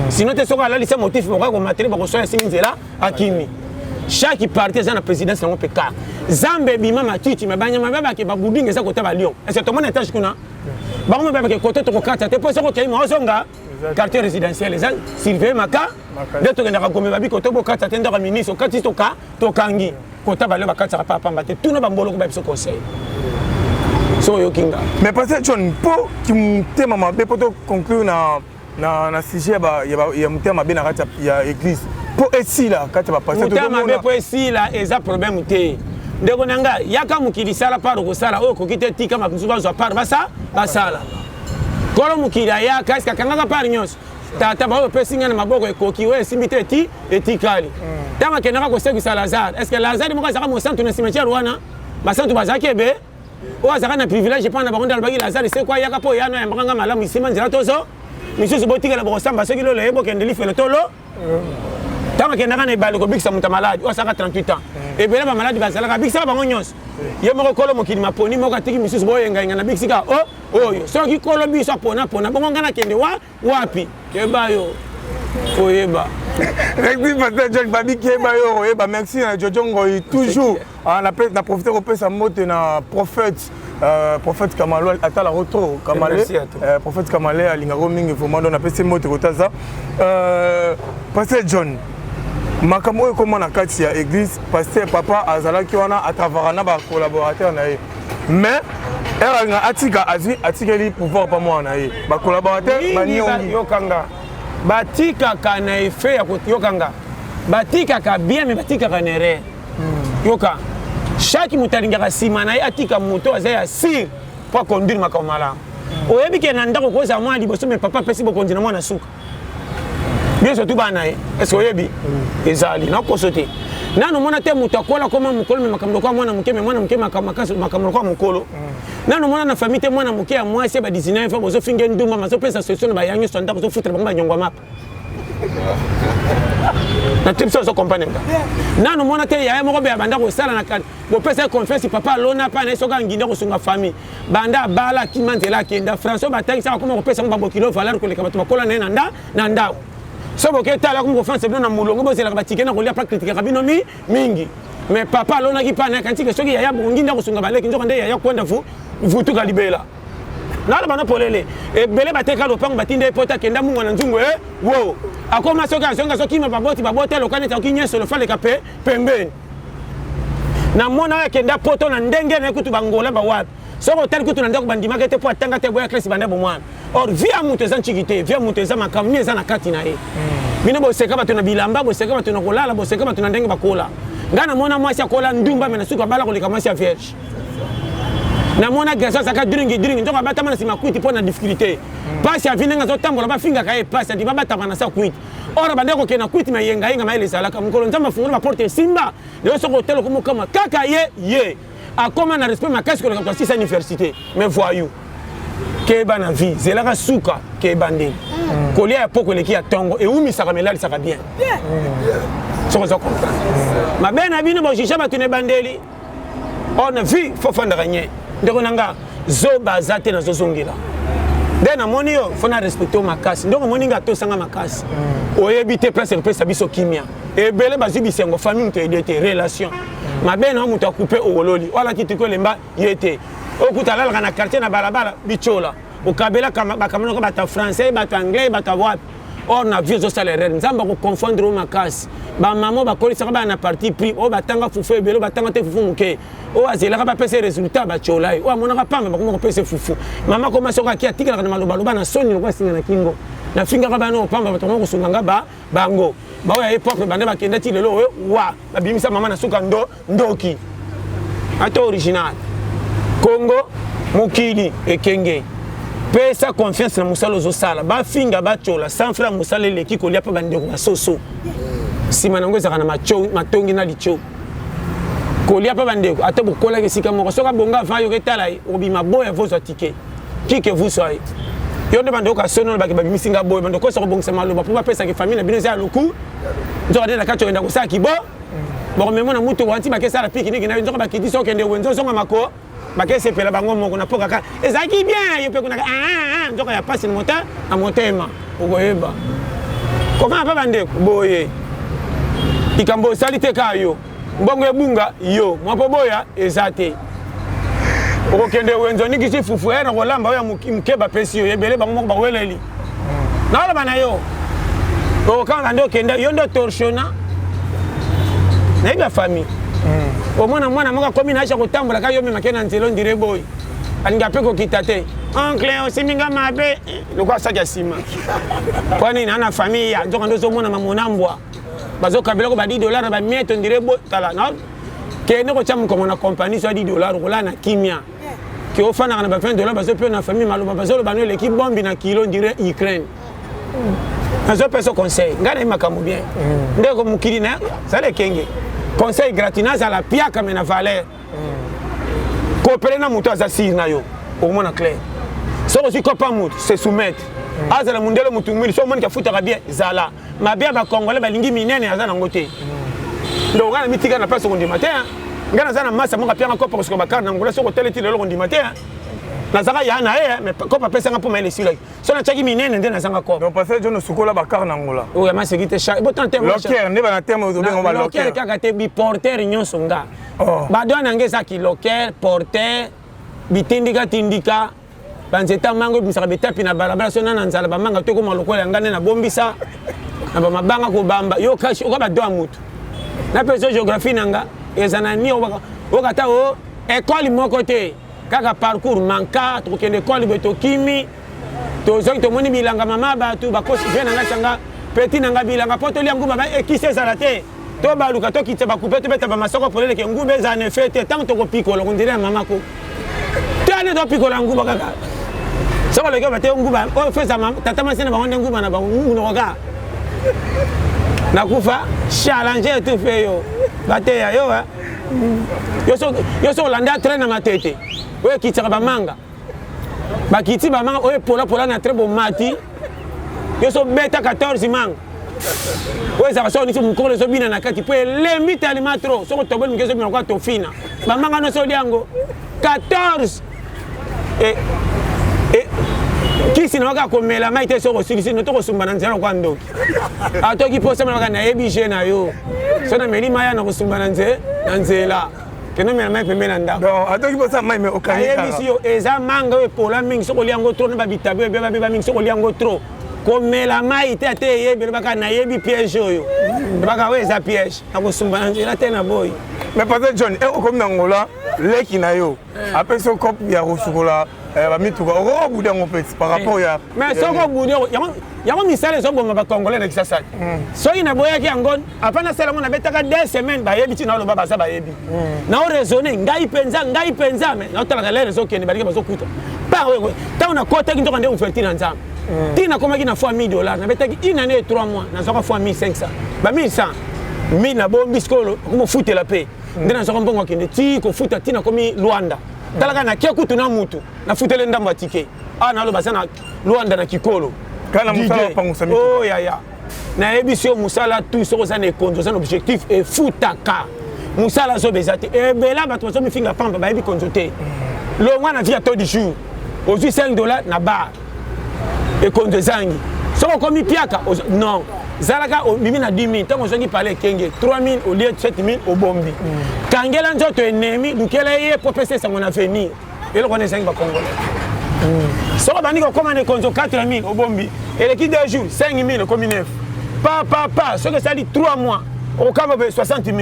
sinon te soka la lisa motif ko ko matériel ba ko so ya siminzela akimi chaque parti est dans la présidence na PK Zambe bima matiti me banya mababa ke babudinga za kota ba Lyon est-ce que tout le monde étage kuna ba mo baba ke kota to ko kata te poso ko kai mo zonga quartier résidentiel les Sylvain Maka de to ngenda ko me babi ko to bo kata te ndaka ministre kati to kangi kota ba le ba kata pa pamba te tout no ba mbolo ko ba biso conseil so yo kinga mais peut-être John po ki mutema mabe po to conclure na sujet ba ya mutema be na kati ya église pour ici là quand tu vas passer tout le monde pour ici là eza problème té ndeko nanga yaka mukili sala par ko sala o ko kite tika makuzuba zo par basala kolo mukili yaka eska kanga par nyos tata ba o pesinga na maboko ekoki we simbite etikali tama kenaka ko sekisa Lazare est-ce que Lazare mo ka saka mo santu na cimetière wana basantu bazaki be o azaka na privilège pa na bakonda albaki Lazare c'est quoi yaka po yana mbanga malamu isima nzira tozo misusu botika la bosamba soki lo lebo kendeli fele tolo tama kenaka na ibalo ko bikisa muta malade o saka 38 ans et bela ba malade bazalaka bikisa bango nyos ye moko kolo mokili maponi moko atiki misusu boyenga nga na bikisika oyo soki kolo biso pona bongo ngana kende wapi keba yo oyeba Rectif Pasteur John Babi keba yo oyeba merci na Jojo Ngoi toujours na profiter ko pesa mote na prophète Kamalo atala rotro Kamale prophète Kamale alinga ko mingi vraiment on a pesa mote ko taza Pasteur John makambo comment na kati ya église pasteur papa azalaki wana atavarana ba collaborateur na ye mais eranga atikeli pouvoir pa mwana ye ba collaborateur baniongi yokanga batika kana efe ya yokanga batika ka bien mais batika ka nere yoka chaque mutalinga ka sima na ye atika moto azaya sir pour conduire makamala oyebi ke na ndako ko za mwa liboso mais papa pesi bokonzi na mwana suka bien surtout bana est-ce que oyebi ezali na kosote nanu mona te mutakola koma mukolo me makamdo kwa mwana muke me mwana muke makamdo kwa mukolo nanu mona na famille te mwana muke ya mwasi ba 19 fois bozo finge ndumba mazo pesa solution ba yangi sonda ko futre ba nyongwa map na tipso zo compagnie nanu mona te ya moko be banda ko sala na kan bo pesa confiance papa lona pa na soka nginda ko sunga famille banda bala kimanzela kenda François batangisa ko mo pesa mbambo kilo valeur ko le kabatu makola na nda so boke tala ko confiance bino na mulongo bozela ba tikena ko lia pa critique kabino mingi mais papa lona ki pa na kantika soki ya bongi nda ko sunga baleki nzoka nde ya kwenda vutu kalibela na la bana polele e bele bateka lopango batinde pota kenda mungu na nzungu wo akoma soki azonga soki ma baboti lokane ta kinyeso lo fale kape pembeni na mona ya kenda poto na ndenge na kutu bangola ba wapi soko tali kutu na ndako bandima kete po atanga te boya klesi banda bo mwana or via muteza nchikite via muteza makamni eza na kati na ye bino bo seka bato na bilamba bo seka bato na kolala bo seka bato na ndenge bakola ngana mona mwasi akola ndumba mena suka bala koleka mwasi ya vierge na mona grâce saka dringi ndoko bata mana sima kwiti po na difficulté pasi avinenga zo tambola ba finga kae pasi adi baba tamana sa kwiti ora bandeko kena kwiti ma yenga ma ele salaka mukolo nzamba fungula ba porte simba le soko telo ko mukama kaka ye akoma na respect makasi ko la sisa université mais voyou keba na vie zelaka suka keba ndenge kolia ya poko leki ya tongo e umi saka melali saka bien soko zo comprendre ma bena bino bo jisha batune bandeli on a vu faut fanda gagner ndeko nanga zo bazate na zo zongela dena moni yo fona respecter makasi ndoko moni nga to sanga makasi oyebite place pesa biso kimia e bele bazibi sengo famille te aider relation ma bena mutu akupe ololi wala kitiko lemba yete okutala na quartier na balabala bichola okabela bakamano ko bata français bata anglais bata wapi on a vu zo salaire nzamba ko confondre makasi ba mamo ba kolisa ba na parti pris o batanga fufu belo batanga te fufu muke o azela ba pese résultat ba chola o amona ka pamba ba ko pese fufu mama ko masoka ki atikala na maloba na soni ko singa na kingo na finga ka ba no pamba ba tongo sunga ba bango ba ya époque bande ba kenda ti lelo wa ba bimisa mama na suka ndoki ato original Congo mukili ekenge pesa confiance na musalo zo sala ba finga ba chola sans frère musale leki ko lia pa bande ko soso sima nango ezaka na matongi na licho ko lia pa bande ko ata bokola ke sika moko soka bonga va yo ketala obima boya vozo ticket qui que vous soyez yo de bande ko sono ba ke ba misinga boya bande ko so bongisa maloba pour ba pesa ke famille na bino za loku nzoka de na kacho enda ko saki bo memo na mutu wanti ba ke sala pique-nique na nzoka ba kiti so kende wenzo songa mako bakese pela bango moko na poka ka ezaki bien yo pe kuna nzoka ya passe mota na motema okoyeba koma pa bande boye ikambo salite kayo mbongo ebunga yo mwapo boya ezate okokende wenzo nikisi fufu na kolamba oya mukeba pesi yo yebele bango moko baweleli na wala bana yo okanga ndo kenda yo ndo torsiona na iba famille omwana mwana moka komi na acha kotambola ka yo mema kena nzelo ndire boy alinga peko kitate oncle osiminga mabe lokwa saki asima kwani na famille ya nzoka ndo zo mona mamonambwa bazo kabela ko ba $10 ba mieto ndire boy tala na que ne ko cham ko na compagnie soit $10 rola na kimia que au fana na ba $20 parce que na famille maloba parce que bano l'équipe bombi na kilo dirait Ukraine azo peso conseil ngana makambo bien ndeko mukili na ça le kenge conseil gratuit à la piaka mais na valeur coopérer na muto azasir na yo au moins clair so aussi copa muto se soumettre azala mundelo mutu mwili so moni ka futa bien zala mabia ba congolais balingi minene azana ngote donc ngana mitika na place kondi matin ngana zana massa monga pianga copa parce que bakar na ngola so ko tele tile lo kondi matin na zanga ya na mais copa pesa nga pour mais les sila so na chaki minene ndena zanga copa donc parce que John sukola bakar na ngola o ya masekite cha bo tant terme locker ne ba na terme ozo bengo ba locker kaka te bi porteur nyonso nga ba dona ngeza ki locker porteur bitindika tindika banzeta mango bisaka betapi na balabala so nana nzala ba manga to ko malokola ngane na bombisa na ba mabanga ko bamba yo kashi o ba do amutu na peso géographie nanga ezana ni o kata o école moko te kaka parcours manka to kende école beto kimi to zo to moni bilanga mama ba tu ba kosi vena nga changa petit nanga bilanga poto li nguma ba ekise salate to ba luka to kitse ba couper to beta ba masoko polele ke ngube za ne fete tant to ko pikolo ndire mama ko tane to pikolo nguba kaka soko le ke ba te nguba o feza mama tata masina ba ngonde nguba na ba nguno ka na kufa challenge tu fe yo bate ya yo yo so landa train na matete we kitsa ba manga ba kiti ba manga o pola na très bon mati yo so beta 14 manga we za so ni so mukolo so bina na kati po lembi tali matro so ko tobel mkeso bina kwa to fina ba manga no so liango 14 kisi na waka komela maite so ko silisi no to ko sumbana nzela kwa ndoki atoki posa mala na ebije na yo so na meli maya na ko sumbana nzela keno mela mai pembe na nda donc atoki posa mai me okani ebisi yo eza manga we pola mingi so ko liango tro na ba bitabe be ba mingi so ko liango tro komela mai te ate yebi baka na yebi piège oyo baka we eza piège na ko sumbana nzela te na boy mais parce que John e ko na ngola leki na yo après so cop ya rosukola ba mituka o buda ngopesi par rapport ya mais so ko buda yango misale so bonga ba congolais na kisasa so ina boya ki angon apana sala mona betaka 2 semaines ba yebi tina lo baba sa ba yebi na o raisonner ngai penza mais na otala lele so kende balike baso kuta pa we ta una kota ki ndoko nde oferti na nzamba tina koma ki na fois $1000 na betaki une année 3 mois na so ko fois 1500 ba 1100 mi na bombi skolo ko fuite la paix ndena so ko mbongo kende ti ko futa tina komi Luanda talaka na kia kutu na mutu na futele ndambo atike na lo basana Luanda na kikolo kana musala pangusa mito oh ya na ebisio musala tout so ça ne konzo ça objectif et futaka musala so bezate e bela bato so mi finga pamba ba ebi konzote lo mwana via to du jour aujourd'hui $5 na bar et konzo zangi so ko mi piaka non zalaka o mimi na 10 000 tango zongi parler kenge 3 000 au lieu de 7 000 au bombi kangela nzoto ennemi dukela ye pour passer ça mon avenir et le connaissez ba congolais so bandi ko commande konzo 4 000 au bombi et l'équipe de jour 5 000 comme 9 pa ce que ça dit 3 mois au cas 60 000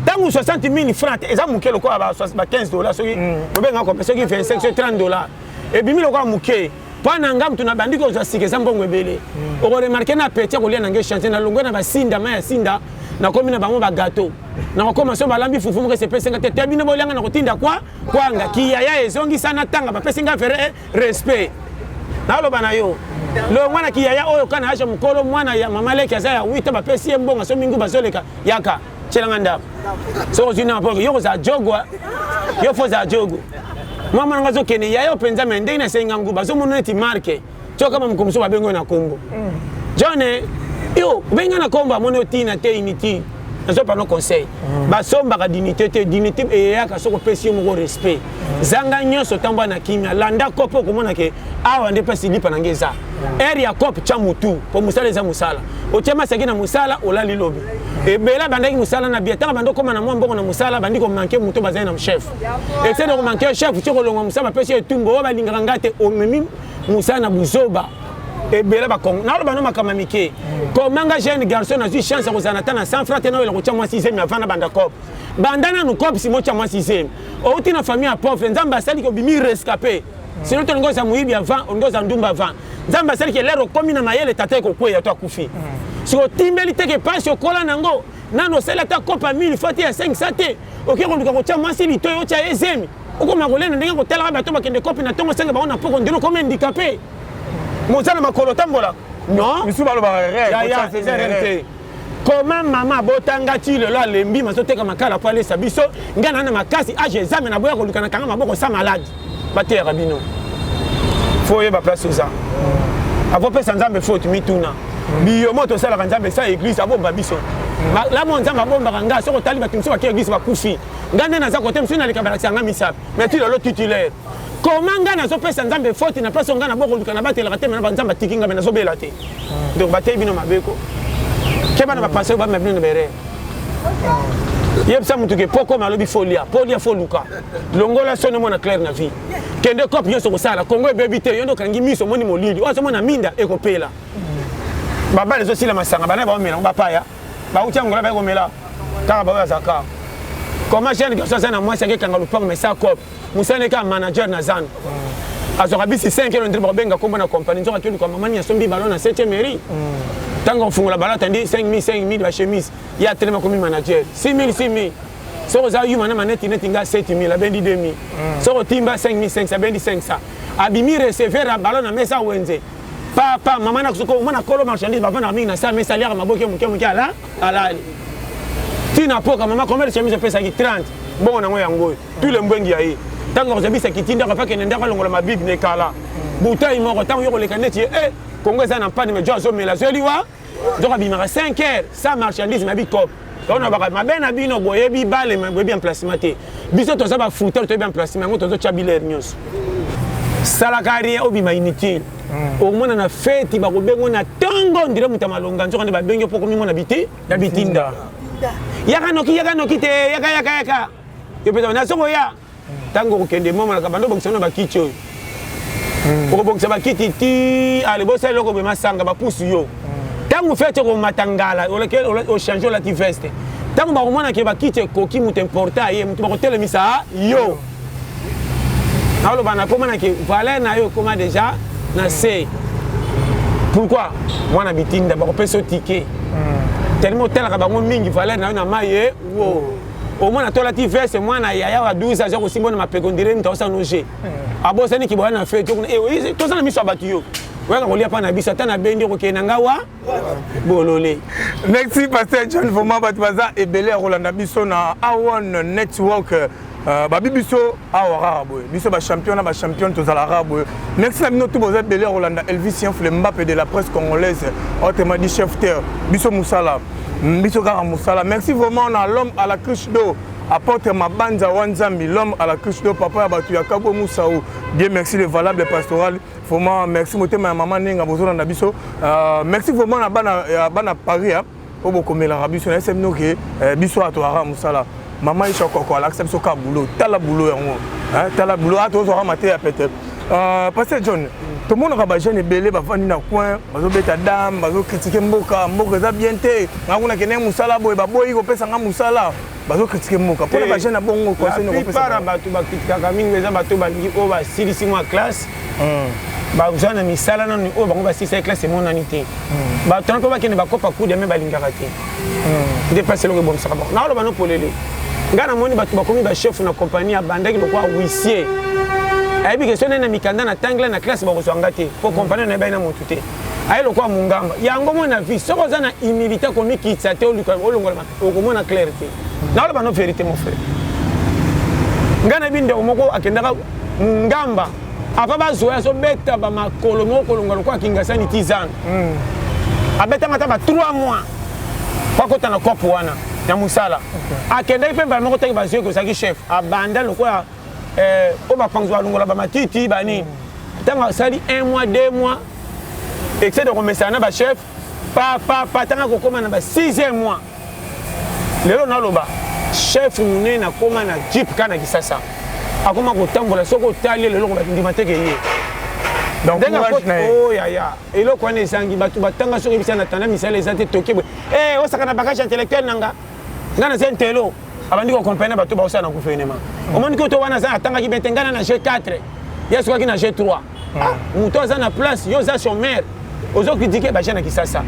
tango 60 000 francs et ça mukelo ko ba $15 so qui bobenga ko pesa qui fait $30 et bimi lo ko muke pana ngam tuna bandiko za sikeza mbongo ebele o ko remarquer na petit ko lia na nge chanter na longo na basinda ma ya sinda na komi na bango ba gâteau na ko commencer balambi fufu mo ke se pesa ngate tabina bo lianga na kotinda kwanga kiya ya ezongi sana tanga ba pesa nga faire respect na lo bana yo lo mwana kiya ya oyo kana acha mukolo mwana ya mama leki za ya wita ba pesa mbongo so mingu bazoleka yaka chelanga nda so zina po yo za jogwa yo fo za jogo mama ngazo kene yayo penza mende na senga nguba zo mono eti marke cho kama mkumso ba bengo na kombo jone yo benga na kombo mono tina te initi nazo pa no conseil ba somba ka dignité e ya ka soko pesi mo respect zanga nyoso tamba na kimia landa kopo ko mona ke awa nde pesi lipa na ngeza area cop cha mutu po musala za musala o tema segina musala o la lilobi e bela bandaki musala na bieta bando koma na mbongo na musala bandiko manke mutu bazai na chef e c'est de manke chef tiko longa musala pesi etumbo ba linganga ngate o memi musala na buzoba e bela ba kong na lo bano makama mike ko manga jeune garçon a eu chance ko zanata na 100 francs na ko cha moi 6e avant na banda cop bandana no cop si mo cha moi 6e o tina famille a pauvre nzamba sali ko bimi rescapé sinon to ngoza muibi avant ngoza ndumba avant nzamba sali ke lero komi na mayele tata ko kwe ya to akufi si o timbeli teke pasi o kola nango nano osala ata kopa 1000 fois te ya 500 te oke koluka kotia mwasi litoyi otya ezemi okoma kolenda ndenge kotalaka bato bakende kopi na ntongo senga bango na poko ndelo koma handicapé moza na makolo tambola non misu balobaka réalité comment maman botanga ti lelo alembi mazoteka makala po alesa biso ngai na makasi age ezame na boya koluka na kanga maboko sa malade bateyaka bino fo oyeba place oza avopesa nzambe faute mituna biyo moto osalaka nzambe sa église abomba biso lamo nzambe abombaka ngai soki otali bato mosusu bake église bakufi ngai nde naza kote mosusu naleka balakisa nga misapi mais ti lelo titulaire comment ngai nazopesa nzambe faute na place ngai nabokoluka na batelaka te mena nzambe atiki ngai me nazobela te donc bateyi bino mabeko ke bana bapense oyo bamema bino na berere yebisa mutu ke poko malobi folia fo luka longola soni omona claire na vie kende kope nyonso kosala kongo ebebi te yo nde okangi miso omoni molili oyo azomona minda ekopela babale ezosila masanga bana baomela ngo bapaya bauti yangola baekomela kaka baoyo azaka koma jeune garçon aza na mwasi akekanga lupango mesa kope mosani eka manager na zanu azwaka bisi 5 elo ndiri bakobenga kombo na compagnie nzoka toluka mamani asombi balo na 7e mairie ntango ofungola balo atandi 5000 bachemise ye atelema komi manager 6000 soko oza yuma na maneti neti nga 7000 abendi 2000 soko otimba 5500 abendi 500 abimi receveur balo na mesa wenze papa mama na kusuko mwana kolo marchandise bavanda mingi na sa mesa aliaka maboke moke ala alali tina poka mama combien de chemise opesaki 30 bongo nango yango tout le mbwengi ya ye ntango kozabisa kitindaka mpaka nende akolongola mabibi nekala butai moko ntango yo koleka neti ye kongo eza na mpani mejo azomela azoliwa donc abimaka 5 heures sa marchandise mabi kope on baka mabe na bino boyebi bale boyebi emplacement te biso toza bafuta toyebi emplacement yango tozotya bilere nyonso salaka rien obima inutile okomona na feti bakobengo na ntongo ndire moto ya malonga nzoka nde babengi mpo komingo na bitinda yaka noki te yaka yo mpenza nazongo ya ntango okokende momonaka bando obokisa na bakiti oyo okobokisa bakiti ti ale bosala eloko boye masanga bapusu yo ntango fete okomata ngala ochange olati veste ntango bakomonake bakiti ekoki moto importa ye moto bakotelemisa yo naoloba na pomonake valeur na yo ekoma deja na se pourquoi mwana bitinda bakopesa tike tellement otalaka bango mingi valeur na yo na mai ye omona tolati veste mwana yaya wa 12 aza kosimba na mapeko ndire mta osana oje abosani kiboya na fete toza na miso ya bato yo oyaka kolia mpa na biso ata na bendi okokende nga wa bolole merci pasteur John vraiment bato baza ebele ya kolanda biso na A1 network babi biso awa kaka boye biso bachampion na bachampion tozala kaka boye merci na bino tu boza ebele ya kolanda Elvis Yanfle Mbappé de la presse congolaise autrement dit chef terre biso musala biso kaka musala merci vraiment na l'homme à la cruche d'eau apporte Mabanza Wanzambi l'homme à la cruche d'eau papa ya bato ya Kabo Moussaou Dieu merci le valable pastoral vraiment merci motema ya maman nenga bozona na biso merci vraiment na bana Paris obo komela biso na semno ke biso atwara musala maman isha koko ala accepte ka boulot tala boulot yango tala boulot ato zo ramate ya peut-être pasteur John tout le monde a jeune belé bavandi na coin bazo beta dame bazo critiquer mboka za bien te ngakuna kene musala boy baboyi ko pesa nga musala bazo critiquer mboka pour ba jeune bongo conseil no ko pesa para batu bakritika mingi za batu balingi o ba silisi mwa classe ba uzana misala na ni o bango ba silisi classe mon anité ba tant ko ba kene ba kopa coup de me balingaka te dépasser le bon ça ba na lo ba no polele ngana moni batu bakomi ba chef na compagnie ya bandaki lokwa huissier ayebi question na mikanda na tangla na classe bakozwanga te po compagnie na baina motu te aye lokwa mungamba yango mona vie soko za na humilité komi kitsa te olongola okomona clarté na loba no vérité mon frère ngana binde omoko akendaka ngamba apa bazoya so beta ba makolo moko longola kwa kingasani tizana abeta mata ba 3 mois kwa kota na kopo wana ya musala akenda ipe ba moko te bazoye ko saki chef abanda lokwa on va prendre longola ba matiti bani tanga sali 1 mois 2 mois excès de remercier na ba chef pa tanga ko koma na ba 6e mois lelo na loba chef mune na koma na jeep kana kisasa akoma ko tambola soko tali lelo ko ba ndimateke ye donc oh ya elo ko ne sangi batu batanga soko bisana tanda misala ezate tokebwe osaka na bagage intellectuel nanga ngana sentelo abandi ko comprendre bato ba osana ku gouvernement omoni ko to wana za atanga ki betengana na G4 yesu kwa ki na G3 muto za na place yo za chômeur ozo critiquer ba jeune Kisasa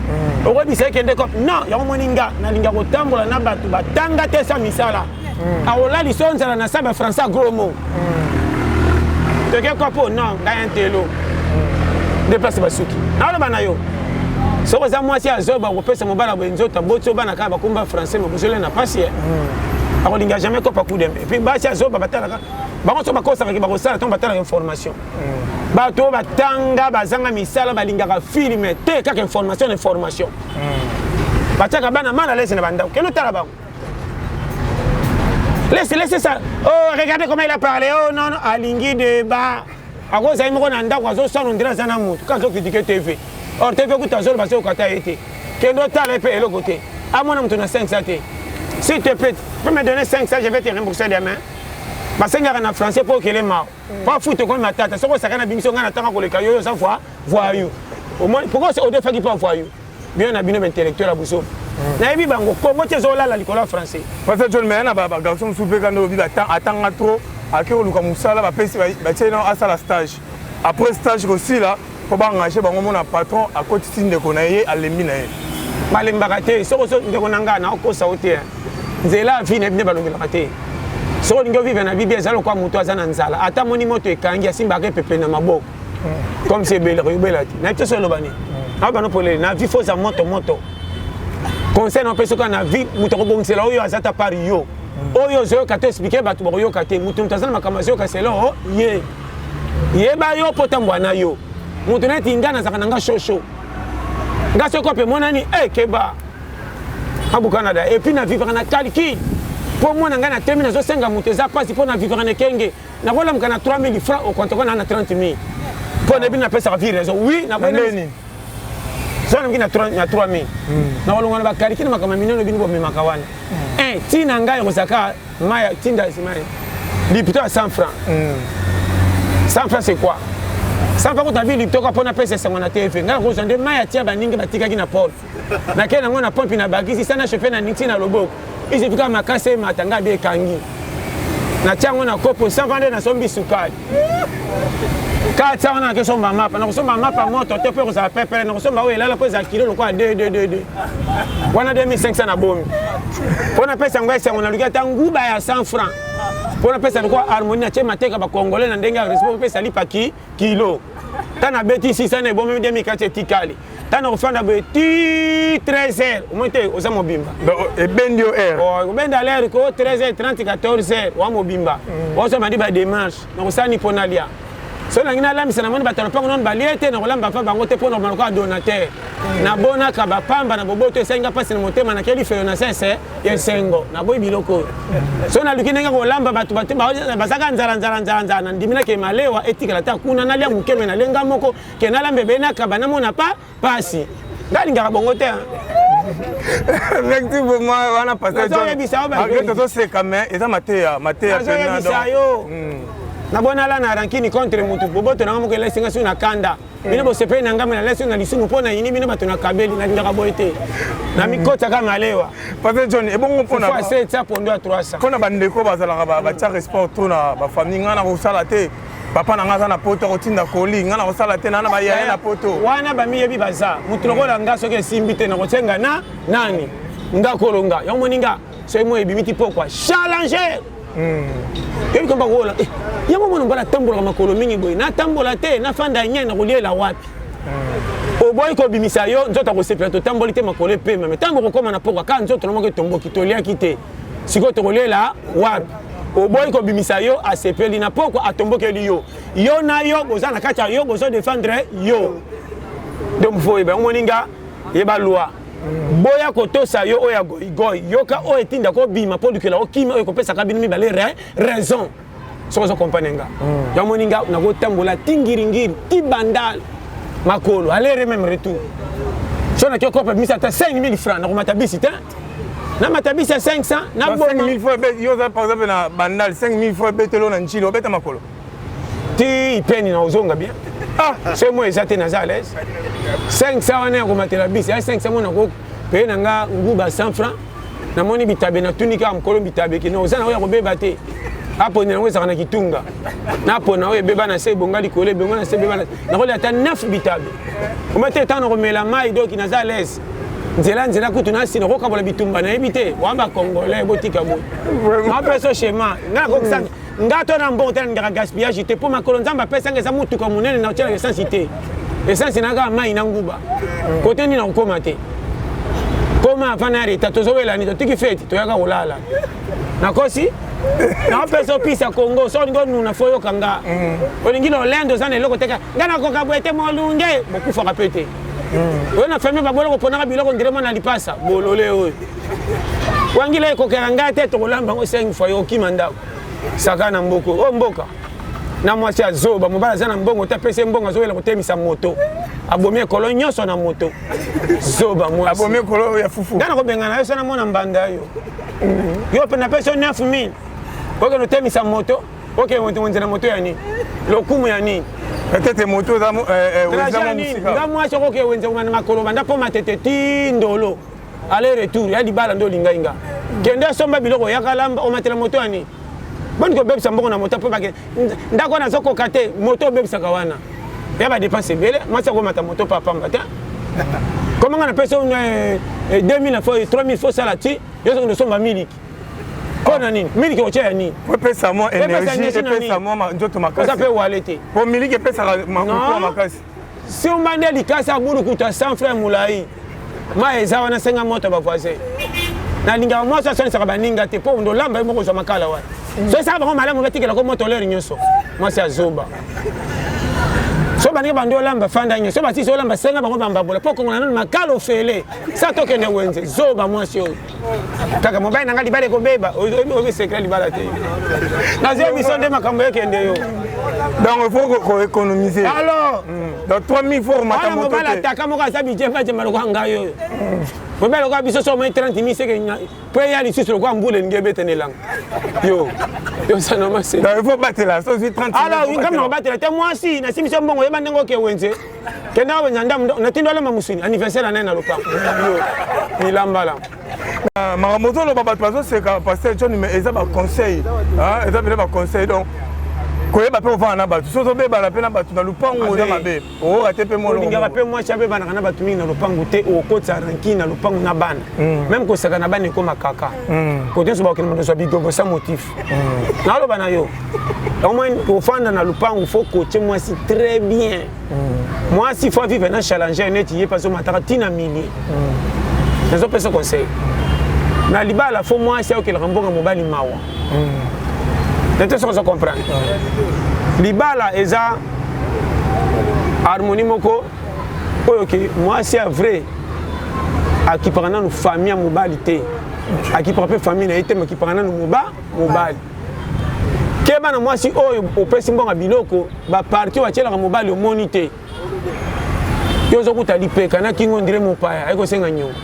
oko bisa kende ko non ya moninga na linga ko tambola na batu batanga te sa misala aola lisonza na saba français gros mot te ke ko non ga intelo déplace basuki na bana yo soko za mwasi azoba ko pesa mobala benzota botso bana ka ba kumba français mo bozole na pasi akolinga jamais ko pa kudembe puis basi azoba batala bango so bakosa ki bakosala ton batala information bato batanga bazanga misala balingaka filme te kaka information bataka bana mana laisse na banda keno tala bango laisse ça oh regardez comment il a parlé oh non alingi débat akoza imoko na ndako azo sona ndira zana mutu kazo critiquer TV or TV ku tazolo baso kata été kendo tala pe elo côté amona mutu na 500 te s'il te plaît peux me donner 500 je vais te rembourser demain basengaka na français pour que les morts pas foutre comme ma tata soko sakana bimission ngana tanga ko le kayo ça voyou au moins pourquoi c'est au défa qui pas voyou bien na bino intellectuel abuso na yebi bango kongo tezola la likola français parce que John mena ba garçon soupe quand obi attendre trop akero luka musala ba pesi ba tena asala stage après stage aussi là pour ba engager bango mona patron à côté sinde ko na ye alembi na ye balembaka te soko so ndeko nanga na ko sauté nzela vine bine balongela te soko lingo vive na bibi ezalo kwa muto azana nzala ata moni moto ekangi asimba ke pepe na maboko comme c'est belle rebelati na tso solo bani abano pole na vie foza moto conseil na peso kana vie muto ko bongsela oyo azata par yo oyo zo ka te expliquer batu bo yo ka te muto mtazana makamazio ka selo ye ba yo potambwa na yo muto na tingana zakana nga shosho ngaso ko pe monani keba abu Canada et puis na vivre na calcul pour moi na termine zo senga muto za passe pour na vivre na kenge na vola mkana 3000 francs au compte na 30000 pour na bina pesa vivre raison oui na bene ça na bina 3000 na wolonga na calcul makama mineno bini bo makawana tina ngai rozaka maya tinda simaya lipito à 100 francs 100 francs c'est quoi 100 francs ta vie lipito ko pona pesa ça na TV ngai ko zande maya tia baninga batika kina Paul na kena ngona pompi na bagisi sana chauffeur na niti na loboko isi fika makase matanga be kangi na tiango na kopo 100 na sombi sukali ka tiango na keso mama pa na kusoma mapa moto te pe ko za pepe na kusoma we lala ko za kilo lo kwa 2 wana 2500 na bomi pona pesa ngwa sengo na lukata nguba ya 100 francs pona pesa ko harmonie na chema teka ba congolais na ndenga respect pesa lipa kilo tana beti 600 na bomi 2004 tikali tana kufanda beti 13h au moins te oza mobimba e bendio air oh benda l'air ko 13h30 14h wa mobimba ozo mandi ba démarche na kusani ponalia so na ngina lamisa na moni batalo pango non baliete na kolamba fa bango te pona maloko a donateur na bona ka ba pamba na boboto esenga pasi na motema na keli felo na sese yesengo na boy biloko so na lukinenga kolamba batu bazaka nzala na ndimina ke malewa etikala ta kuna na lia mukeme na lenga moko ke na lambe bena ka bana mona pa pasi ndali ngaka bongo te effectivement wana passer John to se kame eza mateya pena na bona la na rankini contre mutu boboto na ngamo ke lesinga suna kanda bino bo sepe na ngamo na lesinga lisungu pona yini bino bato na kabeli na ndaka boite na mikota kama alewa parce John e bongo pona fa 700 pondo 300 pona bandeko bazala ba tia respect to na ba famille ngana ko sala te papa na ngaza na poto ko tinda koli ngana ko sala te na ba yaya na poto wana ba miyebi baza mutu lokola ngaso ke simbite na ko tsenga na nani ngakolonga yo moninga so mo ebimiti pokwa challenger yebi komba kola yamo mono bala tambola makolo mingi boy na tambola te na fanda nyana kolela wapi o boy ko bimisa yo nzota ko sepela to tamboli te makolo pe mais tambo ko koma na pokwa ka nzoto no moke tombo kitolia kite siko to kolela wapi o boy ko bimisa yo a sepeli na pokwa atombokeli yo na yo boza na kacha yo bozo défendre yo donc faut eba moninga yeba loi boya kotosa yo oya goy yoka o etinda ko bima podukela o kima o kopesa kabini mi bale raison so zo kompanenga ya moninga na go tambola tingiringiri tibandal makolo aller même retour so na ko pa misa ta 5000 francs na ko matabisi ta na matabisi 500 na bo 5000 fois yo za par exemple na bandal 5000 fois betelo na nchilo beta makolo ti peni na ozonga bien c'est moi ezate na zales 500 wana ko matela bisi 500 mona ko pe na nga nguba 100 francs na moni bitabe na tunika mkolo bitabe ki no ozana oya ko beba te apone nango ezaka na kitunga napona oyo ebeba na se ebonga likolo ebonga na se ebeba nakoli ata 9 bitabe omate etana komela mai doki naza lese nzela kutu nasina kokabola bitumba nayebi te wamba congolais botika boye napeso shema ngakokisanga ngato na mbongo tena ngaka gaspillage te mpo makolo nzambe apesanga eza motuka monene na otiela essence te essence naka mai na nguba kote nini nakokoma te koma afana ya leta tozowelani totiki feti toyaka kolala nakosi napesa opisa Congo so olingi onuna fo oyoka nga olingi na olendo oza na eloko teka nga nakoka boye te molunge bokufaka pe te oyo na famille babolo koponaka biloko ndiremo na lipasa bolole oyo wangila ekokela ngai te tokolamba ngo 5 fois okima ndako saka na mboko o mboka na mwasi azoba mobala aza na mbongo te apesa mbongo azowela kotemisa moto abomi ekolo nyonso na moto zoba mwasi abomi ekolo ya fufu nga nakobengana yo so namona mbanda yo yo mpe napesa 9000 oke notemisa moto oke nzela moto ya nini lokumu ya nini peut-être moto eza nga mwasi okoke wenze komana makolo banda mpo matete ti ndolo aller retour ya libala nde olingai nga kende osomba biloko oyaka lamba omatela moto ya nini boni kobebisa mbongo na moto mpo bake ndako wana azokoka te moto obebisaka wana ya badepense ebele mwasi akomata moto mpo apamba te komanga napesa 2000 fois 3000 fois sala ti yozokende osomba miliki mpona nini miliki otia ya nini epesa mwa énergie epesa mwa nzoto makasi oza mpe wale te po miliki epesaka makuta makasi si omba nde likasi abulukuta 100 frère molai ma eza wana senga moto bavoisin nalingaka mwasi asonisaka baninga te mpo ndolamba ye moko ozwa makala wana so esaka bango malamu batikelako moto lere nyonso mwasi azoba so baninga bandi olamba fanda nyonso so basisi olamba senga bango bambabola mpo kongola nano makala ofele sa tokende wenze zoba mwasi oyo kaka mobali nanga libala ekobeba oyebi sekre libala te nazwi biso nde makambo ekende yo donc il faut koéconomiser alors donc 3000 fois omata moto te mobali ataka moko aza bidje mpe ajema lokwa ngai oyo mobali lokwa biso so omoi 30 000 seke mpo eya lisusu lokwa mbula elingi ebetenelanga yo sanoma se donc il faut batela so ozwi 30 alors ngami nakobatela te mwasi nasimi so mbongo oyeba ndenge oke wenze kende awenza ndamu natindi olamba mosuni anniversaire anaye na lopango milambala makambo toloba bato bazoseka paster John mais eza baconseil eza pele baconseil donc koyeba mpe ovanda na bato so ozobebana mpe na bato na lupango oza mabe okoka te mpe molingaka mpe mwasi abebanaka na bato mingi na lupango te okotisa ranki na lupango na bana meme koseka na bana ekoma kaka kote nyonso bakokende moto ozwa bigogo sa motif naloba na yo omoi ofanda na lupango fo kotie mwasi très bien mwasi fo avive na challenger neti ye mpasi omataka ntina milie nazopesa conseil na libala fo mwasi ayokelaka mbongo mobali mawa nete soko zo comprendre libala eza harmonie moko oyo ke mwasi ya vrai akipaka nanu famille ya mobali te akipaka mpe famille na ye te makipaka nanu mobali ke bana mwasi oyo opesi mbongo biloko baparti oyo atielaka mobali omoni te yo ozokuta lipeka na kingo ndire mopaya ayekosenga nyongo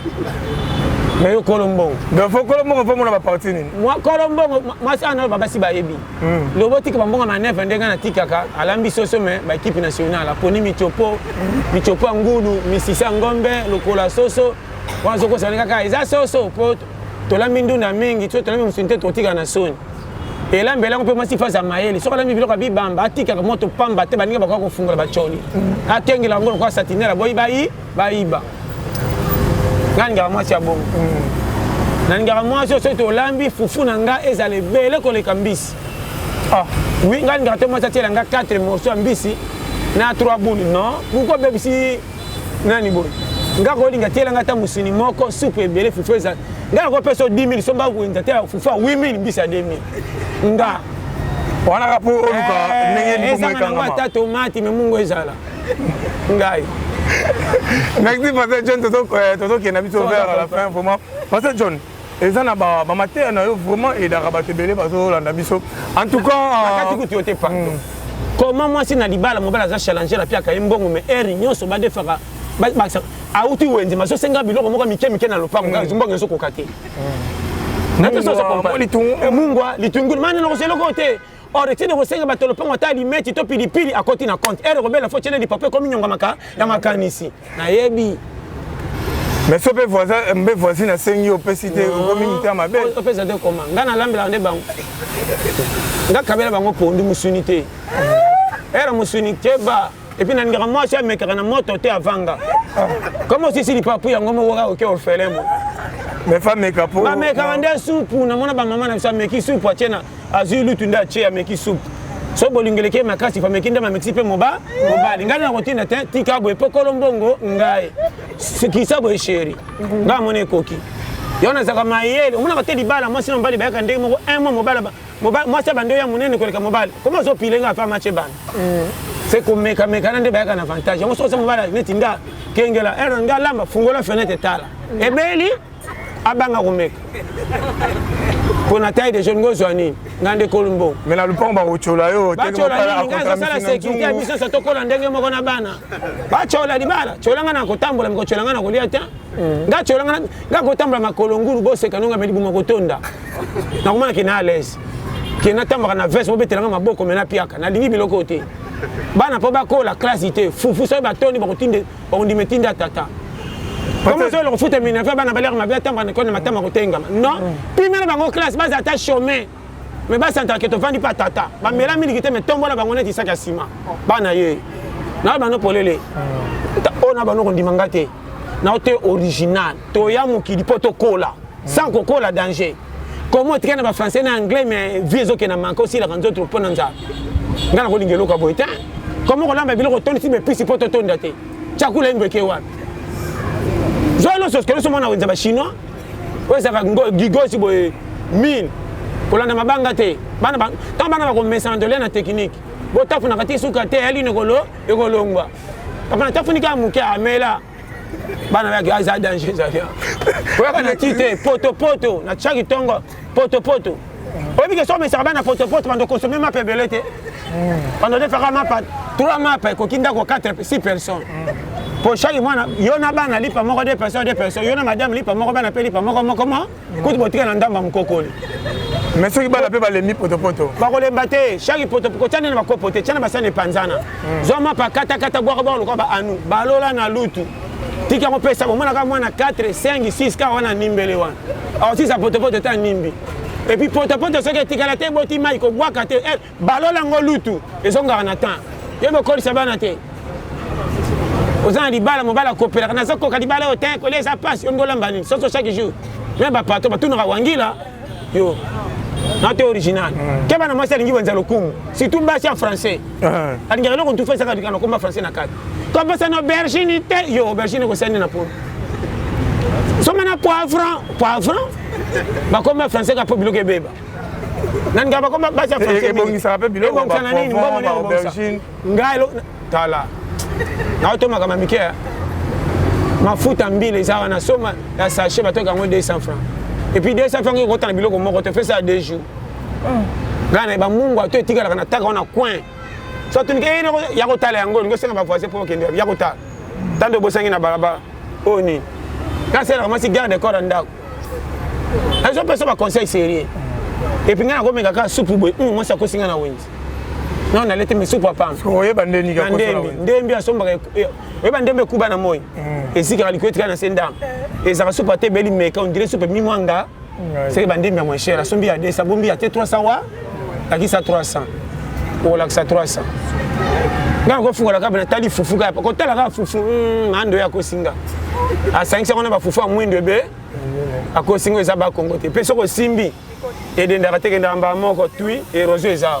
mais yo kolombongo donc fo kolombongo mpo mona baparti nini kolombongo mwasi ana babasi bayebi lobo tika bambongo maneve ndenge natikaka alambi soso me baekipe nationale aponi michopo ya ngulu misisa ngombe lokola soso wana zokosani kaka eza soso mpo tolambi ndunda mingi so tolambi mosuni te totika na soni elambi elango mpe mwasi fasa mayele soki alambi biloko abibamba atikaka moto pamba te baninga bakoka kofungola bacoli akengela yango lokola satinela boyi bayiba nalingaka mwasi ya bongo nalingaka mwasi oyo soki tolambi fufu na nga ezala ebele koleka mbisi oui ngalingaka te mwasi atiela nga 4 morceau ya mbisi na 3 boule non pourkoi obebisi nani boye nga kolinga tielanga ata mosuni moko supu ebele fufu ezala nga nakopesa 10 000 so bawenza te fufu ya 8 000 mbisi ya 2 000 nga wanaka mpo oluka ndenge libumu ekangama ata tomati me mungu ezala ngai merci Pasteur John tozokenda biso vers à la fin vraiment Pasteur John eza na bamateya na yo vraiment edaka bato ebele bazolanda biso en tout cas akati kuti yo te pardon comment mwasi na libala mobali aza challenger la piaka ye mbongo me ere nyonso badefaka auti wenze mazosenga biloko moko mike na lopango nga mbongo ezokoka te mungwa litungulu mani nakoseloko te or etine kosenga bato lopango ata alimeti to pilipili akoti na compte ere kobela fo tiele lipapo ekomi nyonga ya makanisi nayebi mais so mpe voisin asengi opesi te okomi mite ya mabe opesa te koma nga nalambelaka nde bango nga kabela bango pondu musunité era musunité ba et puis nanga moi ça me kana moto te avanga comment si li papu yango mo waka OK orphelin mo mais fa me kapo ba me ka vende soupe na mona ba mama na ça me ki soupe achena azulu tunda che me ki soupe so bolingeleke makasi fa me kinda ma mexipe moba ngana na kotina te tika bo epokolo mbongo ngai sikisa bo chéri nga mona koki yona zaka mayele mona kote libala moi sinon bali ba ka ndenge moko un mois mobala moi ça bando ya munene koleka mobala comment so pilenga fa match ban c'est comme meka nande ba ka na avantage moi so mobala netinda kengela era nga lamba fungola fenêtre tala ebeli abanga komeka pour na taille de jeunes gozwani ngande kolumbo mais na lupango ba rochola yo te ko para contre la sécurité biso sa tokola ndenge moko na bana ba chola libala cholanga na kotambola mko cholanga na kolia ta nga cholanga nga kotambola makolongulu bose kanonga meli buma kotonda na komana kina à l'aise kina tambaka na veste bobetelanga maboko mena piaka na lingi biloko te bana po bakola classe te fufu so batoni bakotinde bakondimetinda tata. Comment ça le foot est miné fait bana baler ma bien temps ko na matama kotenga non puis même bango classe base attache chemin mais base en tant que to vandi pas tata ba mela mili kite mais tombola bango neti saka sima bana ye na bana polele on a bana kondimanga te na te original to ya mukili poto kola sans kokola danger comment tu na français na anglais mais viezo ke na manko aussi la kanzo trop ponanza ngana ko lingelo ka boita comment ko lamba biloko toni si mais puis poto tonda te chakula ngweke wapi Zono sos que somona wenza ba chinois weza ka gigosi boy 1000 kolanda mabanga te bana ba bana ba ko mesandole na technique botafu na kati suka te ali nekolo ekolongwa papa na tafuni ka muke amela bana ba gaza danger zalia kwa kana tite poto na chaki tongo poto obi ke so me sabana poto bando consommer ma pebelete bando de faire ma pa 3 maps ko kinda ko 4 6 personnes pour chaque mois yona bana lipa moko 2 personnes yona madame lipa moko bana pe lipa moko comment kuti botika na ndamba mukokoli mais ceux qui bana pe balemi poto ba ko lemba te chaque poto ko tana na ko pote tana basane panzana zoma pa kata boire ko ba anu balola na lutu tika ko pesa bo mona ka mwana 4 5 6 ka wana nimbele wana alors si ça poto ta nimbi et puis poto ce que tika la te boti mai ko bwaka te balola ngo lutu ezonga na temps yebo ko sabana te ozana libala mobala kopela kana zako kalibala otin ko les passe ngola mbani soso chaque jour même ba pato ba tunaka wangila yo na te original ke bana mwasi alingi wenza lokumu surtout mbasi ya français alingi loko ntu fesa ka dikana komba français na kati ko basa no aubergine te yo aubergine ko sani na po so mana poivron ba komba français ka po biloke beba nan ga ba komba basi ya français bongi sa pe biloko ba aubergine ngalo tala na automa kama mikia mafuta mbili za na soma ya sachet batoka ngo 200 francs et puis 200 francs ko tana biloko moko te fait ça 2 jours gana ba mungu ato etikala kana taka ona coin so tu ngi ya ko tala yango ngo senga ba voisin pour kende ya ko tala tando bosangi na barabara oni quand c'est vraiment si garde corps ndako azo pesa ba conseil sérieux et puis ngana ko meka ka soupe boy moi ça ko singa na wenzi non na lete misupu apanga oyeba ndeni ka kosola ndembi asomba oyeba ndembe kuba na moyi esika alikuetika na senda ezaka soupe ate beli meka on dirait soupe mimwanga c'est ba ndembi moins cher asombi ya 200 bombi ya 300 wa akisa 300 ou la 300 ngana ko fungola ka bana tali fufu ka ko tala ka fufu ando ya ko singa a 5 secondes ba fufu a mwindo be akosinga eza ba Kongo te peso ko simbi edenda ka tekenda mba moko tui erosion eza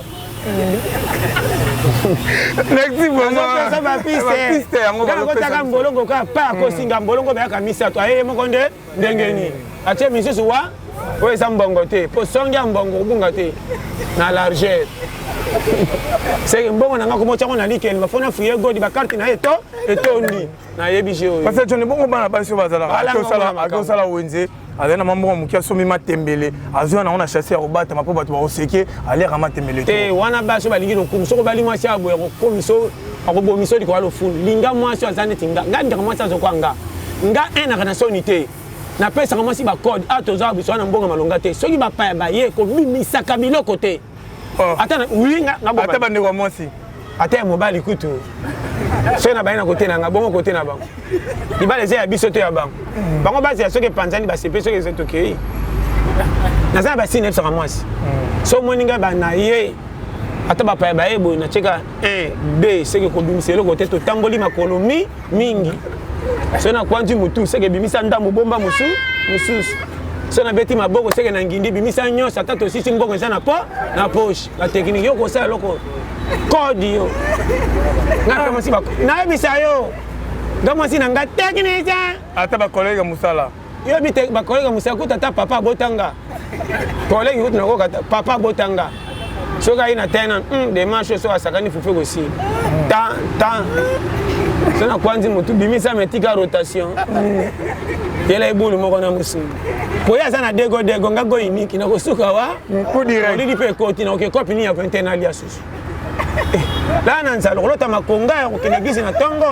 Merci vraiment. Ça va piste. Quand on t'a mbolongo ka pa ko singa mbolongo ba ka misato aye moko nde ndengeni. Atie misusu wa o eza mbongo te. Po songa mbongo bunga te. Na largeur. C'est mbongo na ngako mocha na liken ba fona fuye godi ba carte na eto etondi. Na yebi jo. Parce que tu ne bongo bana ba so bazala. Ako sala wenze. Azana mambo mukia somi matembele azona ona chasser obata mapo bato ba oseke ale rama tembele te wana ba so balingi lokumu soko bali mwasi abo ya komiso akobo miso di ko alo fulu linga mwasi azane tinga ngandi mwasi azokwanga nga ena kana sonité na pesa mwasi ba code atoza biso na mbonga malonga te soki ba pa ba ye ko bimisa kabilo kote atana winga ngabo ata bande kwa mwasi ata mobali kutu so na baina kote na ngabo kote na bango libale ze ya biso to ya bango bango basi ya soki panzani ba sepe soki ze tokei naza ba sine sera moi so moninga ba na ye ata ba pa ba ebo na cheka 1 2 seke ko bimiselo ko te to tamboli makolo mingi so na kwanji mutu seke bimisa ndambo bomba musu so na beti maboko seke na ngindi bimisa nyonso ata to sisi mboko eza na poche la technique yo ko sala loko code yo na kama si ba na bisa yo donc si nanga technique ata ba collègue musala yo bite ba collègue musala ko tata papa botanga collègue ko na ko papa botanga soka ina tena de marche so asakani fufe aussi tant so na kwanzi mutu bimisa metika rotation yela ibulu moko na musu poya sana dego ngako iniki na kosuka wa ko direct oli pe koti na ke kopi ni ya internal ya susu la na nzalo kolota makonga ya kokinegisi na tongo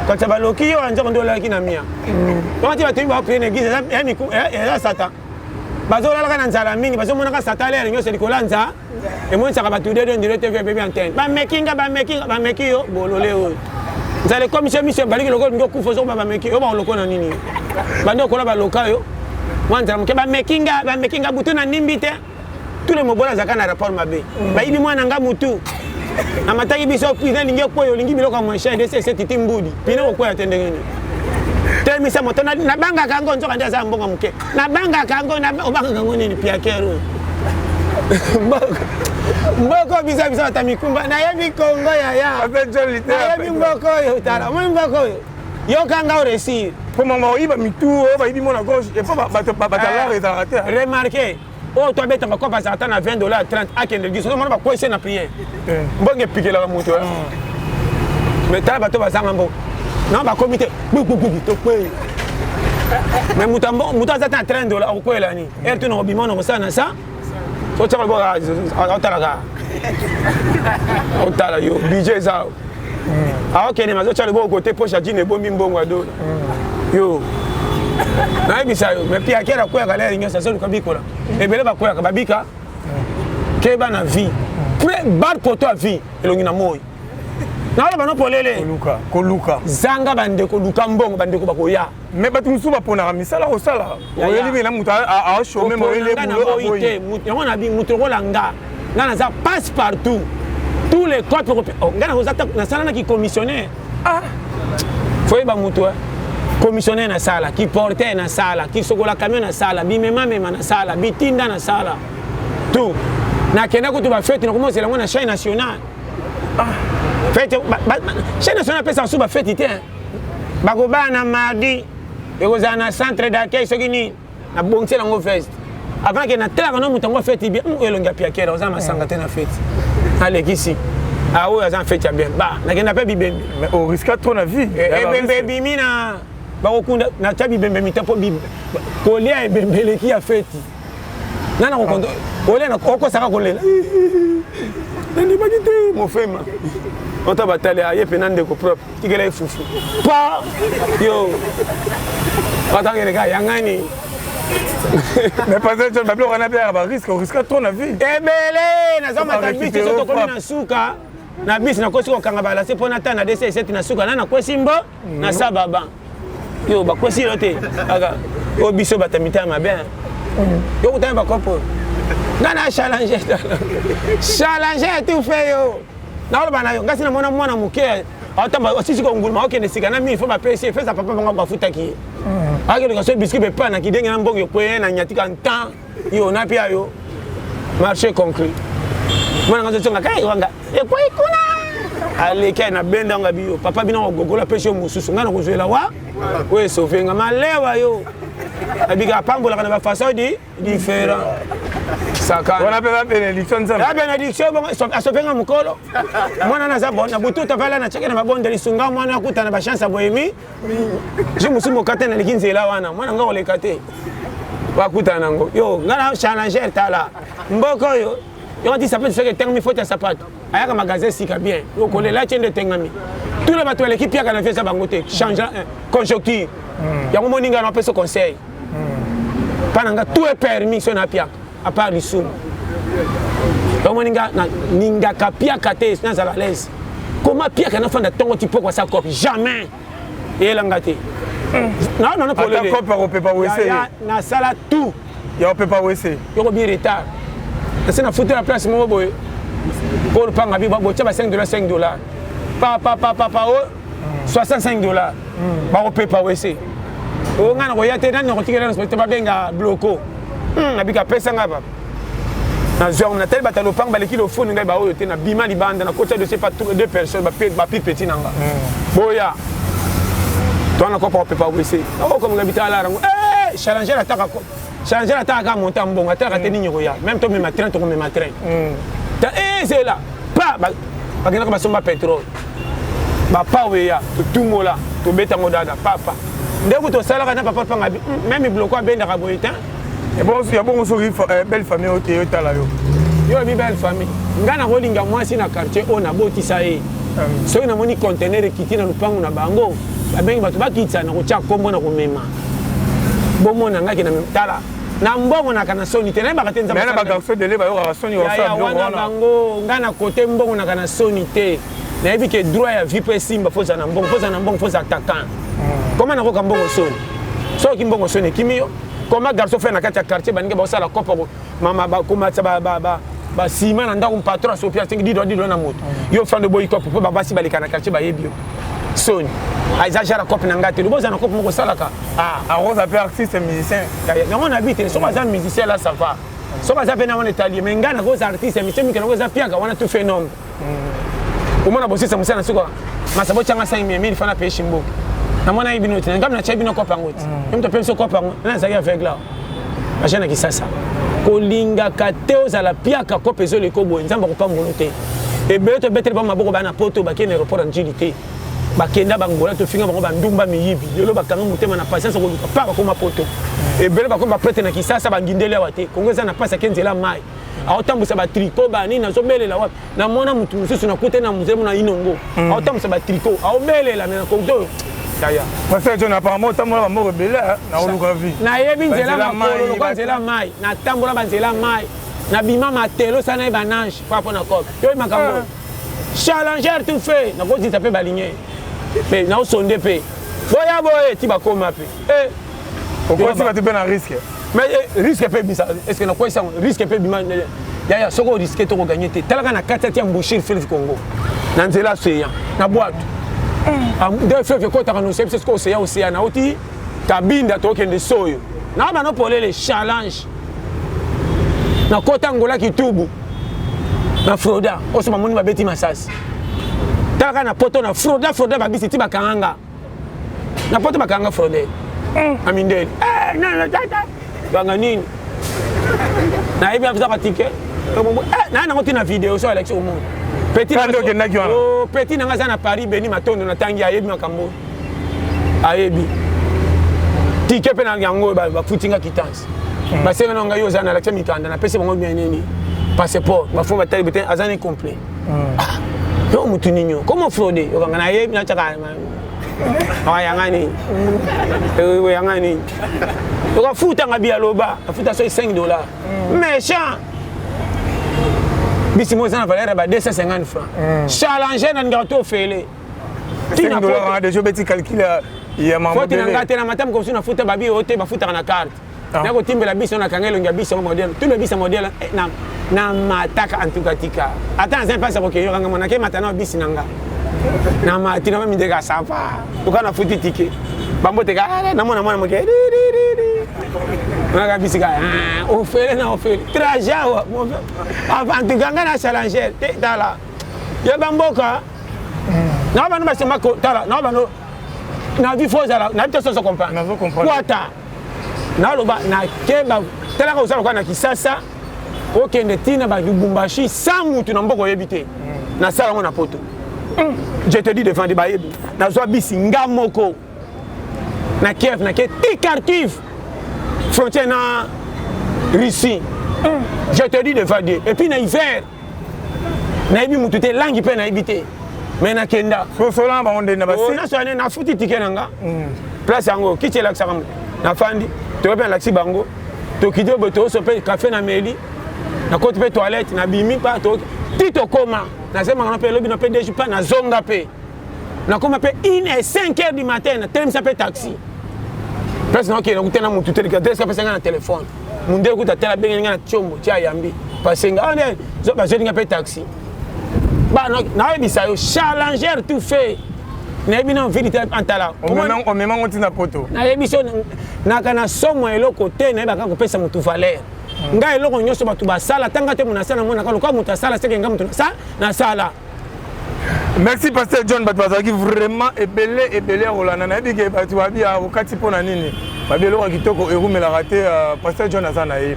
quand ça va loki yo anja ndo la kina mia donc tu vas te voir prendre église ya satan bazola la na nzala mingi bazomona ka satan le nyose likolanza et moi ça va tout de direct bébé antenne ba making yo bolole o nzale commission baliki lokolo ngo kufozo ba making yo ba lokona nini bando kola ba lokayo wanza mke ba making butu na nimbite tous les mobola zaka na rapport mabe ba ibi mwana nga mutu amataki biso pina lingi koyo lingi biloko mo cher de ces titi mbudi pina ko koya tendengeni temisa moto na banga kango nzoka ndia za mbonga mke na banga kango na obanga kango nini pia kero mboko bisa tamikumba na yebi kongo ya na yebi mboko yo tala mo mboko yo kanga oresi pour maman iba mitu ba ibi mona gauche et pas batala et arrêter remarquez oh toi bête encore passer attendre à $20 30 à qu'elle dit on va quoi na prier mbonge piquer la moto mais tala bato bazanga mbo non ba comité to kwe mais mutambo za $30 au quoi là ni elle tu no bimona ko sana ça so tala bo otala yo budget za ok ne mazo tala bo côté poche à dîner bombi mbongo ado yo na bisa yo mais pia kera kwa galère nyonso so lukabikola ebele ba kwa babika ke bana vie pré bar poto a vie elongi na moyi na wala bano polele koluka zanga bande ko luka mbongo bande ko bakoya mais batu musuba pona misala ko sala oyeli bina muta a chômer moyele boulot aboyi on a bi muto ko langa ngana za passe partout tous les codes européens ngana ko zata na sala na ki commissionnaire foi ba muto commissionnaire na sala qui portait na sala qui sokola camion na sala bimema na sala bitinda na sala tout na kenda ko to ba fête na comment c'est la na chaîne nationale fête chaîne nationale pesa suba fête ité bako bana mardi et kozana centre d'accueil sokini na bongse la ngo fest avant que na tela no mutango fête bien elonga pia kera ozama sangate na fête allez ici ah oui azan fête bien ba na kenda pe bibembe mais au risque trop na vie et bembe bimina bakokunda na tabi bembe mitapo bibe kolia ebembele ki ya fête nana ko kondo ole na ko saka kolela ndi bagite mo fema ota batale aye penande ko propre tikela fufu pa yo atangere ga yangani mais pas ça bablo on a bien ba risque trop na vie ebele na zama tabiti so to na suka na bis na kosi ko kanga bala se pona ta na DC7 na suka na ko simbo na sababa yo ba ko si lote aga o biso batamita mabe yo utamba ba kopo ngana challenge tout fait yo na ola bana yo ngasi na mwana muke atamba osisi ko nguluma okende sika na mi fo ba PC fait ça papa banga ba futaki agelo ka so biscuit be pana ki denga na mbongo ko na nyatika ntan yo na pia yo marché concret mwana ngazo tsonga kai wanga e ko ikuna aleke na benda nga biyo papa bina ogogola pesho mususu ngana ko zwela wa we sovenga malewa yo abiga pambola kana ba façon différent saka on appelle la bénédiction ça la bénédiction bon asovenga mukolo mwana na za bona bututa vala na cheke na mabonde lisunga mwana akutana ba chance boyemi jimusumo katena likinzela wana mwana ngo lekate bakutana ngo yo ngana challenger tala mboko yo yo dit ça peut se que terme faut ta sapato ayaka magasin sika bien yo kolela tiende tengami tous les bateaux l'équipe ya kana fait ça bangote change conjoncture ya moninga na peso conseil pananga tout est permis sur na piaka à part les sous donc moninga ninga kapia kate na za l'aise comment piaka na fanda tongo tipo kwa sa copie jamais et langate non pour le copie pas essayer na sala tout Il y a pas WC. Il y a bien retard. C'est na foutre la place mon boy. Pour le pain à biba botia ba $5 $5. Papa 65 $. Ba on paye pas WC. O ngana ko yate nan ko tikela respecte ba benga bloco. Abika pesa ngaba. Na zone na tel batalo pang ba le kilo phone ngai ba o yote na bima li banda na côté de ces pas deux personnes ba petit nanga. Boya. Toi na ko pas WC. O comme ngabita la rango. Challenger attaque quoi. Changer la taille à monter en bon, à terre à tenir royal. Même toi, même train, toi, même train. C'est là. Pas, parce que nous avons pétrole. Pas, oui, tout le monde là, tout bête à modada, papa. Dès que tu salaire, n'a pas même il bloque bien la raboïta. Et bon, il y a bon sourire, belle famille au Toyota là. Il y a une belle famille. Ngana rolling à moi, si na quartier, on a beau tissaé. Si on a mon conteneur qui tient dans le pan, on a bango. Ben, il va quitter ça, on a comme on a même. Bon mon anga qui na tala na mbongo na kana soni te na ba katenza mais na ba garçon de leba yo ka soni wa sa bilo wana bango ngana côté mbongo na kana soni te na ebi ke droit ya vie pe simba foza na mbongo foza attaquant comment na ko ka mbongo soni so ki mbongo soni kimio comment garçon fait na kati ya quartier baninga ba sala kopa mama ba kuma ba sima na ndako patron so pia 5 dido na moto yo fan de boy kopa po ba basi balika na quartier ba yebio soni Aïza la copie n'angate, le beau en copie mon salaka. Ah, on s'appelle artiste et musicien. On habite, so pas un musicien là ça va. So pas un on italien, mais ngana gros artiste et musicien qui n'a pas on a tout fait nombre. Au moins on a bossé ça musicien na suko. Ma sabo changa 5000 fana paye chimbo. Na mona ibinoti, ngam na chebi no kopa ngoti. Même to paye so kopa ngoti. Na zaki avec là. Achana ki sasa. Kolinga kateo za la piaka kopa zo le kobo nzamba ko pa mbonote. Et beto betel ba maboko ba na poto ba kene aéroport en Jilité. Bakenda bangola to finga bango bandumba miyibi lelo bakanga mutema na patience ko pa ba koma poto e bele ba koma prete na kisasa bangindele wate kongeza na pasa kenzela mai aotambusa ba tricot ba nini nazo belela wapi na mona mutu mususu na kote na muzemu na inongo aotambusa ba tricot aobelela na kodo daya parce que John apparemment tamola ba moko bela na oluka vi na yebi nzela makolo ko nzela mai na tambola ba nzela mai na bima matelo sana e banange pa na kope yo makambo challenger tout fait na ko ditape baligné mais non sonde pe boya boye ti ba koma pe pourquoi tu vas te prendre un risque mais risque pe bisa est-ce que na quoi ça risque pe bima ya soko risque to ko gagner te talaka na kata ti emboucher Fleuve Congo na nzela seya na boîte de Fleuve ko ta no c'est ko seya na oti kabinda to kende soyo na ba no polele les challenge na kota ngola kitubu na froda osoma moni ba beti masasi taka na poto na froda ba bisi ti bakanga na poto bakanga frode amindeli na tata banga nini na ibi afisa patike na ngoti na video so Alex au monde petit petit na ngaza na Paris beni matondo na tangi ayebi makambo ayebi tike pe na yango ba futinga kitance ba senga na ngayo za na Alex mikanda na pese bango bien nini passeport ba fo batali beten azani complet yo mutu ninyo comment frauder yo kanga na yebi na chaka ah yangani we yangani yo ka futa ngabi aloba afuta so $5 méchant bisi mo sana valeur ba 250 francs challenger na ngato fele $5 a déjà beti calculer ya mama faut na ngate na matam comme si na futa babi hote ba futa na carte na ko timbela biso na kangelo ngia biso modèle tout le biso modèle na mataka antukatika attends un pas ça que yo kanga mona ke matana bisi nanga na matina mimi ndeka sapa ukana futi ticket bambo teka na mona mo ke na bisi ka o fele na o fele trajet avant de ganga na challenger tala yo bamboka na ba no ba sema ko tala na ba no na vi foza na to so comprendre na zo comprendre kwata na loba na keba tala ka usala kwa na kisasa okende tina ba Lubumbashi sans mutu na mboko yebite na sala ngo na poto je te dis devant ba yebi na zo bisi ngamoko na Kiev na ke Kharkiv frontière na Russie je te dis devant Dieu et puis na hiver na yebi mutu te langi pe na yebite mais na kenda so la ba onde na ba na so na futi ticket nanga place yango kitela ka na fandi to pe la bango to kidio boto so pe café na meli na côté pe toilette na bimi pa to tito koma na sema na pe lobi na pe deju pa na zonga pe na koma pe 1h05 du matin na tellement ça pe taxi presque na ok na kutena mutu te ka deska pe na téléphone munde kuta tela bengi nga na chombo tia yambi pasenga on zo ba jeninga pe taxi ba na ebisa yo challenger tout fait na ebina vérité antala on même on tina poto na ebiso na kana somo eloko te na ebaka ko pesa mutu valeur nga eloko nyoso batu basala tanga te muna sala mona kaloka mutu sala seke nga mutu sa na sala. Merci Pasteur John Batwazaki, vraiment ebele rolana na bige batu babia okati pona nini babia loko kitoko erumela raté Pasteur John azana ye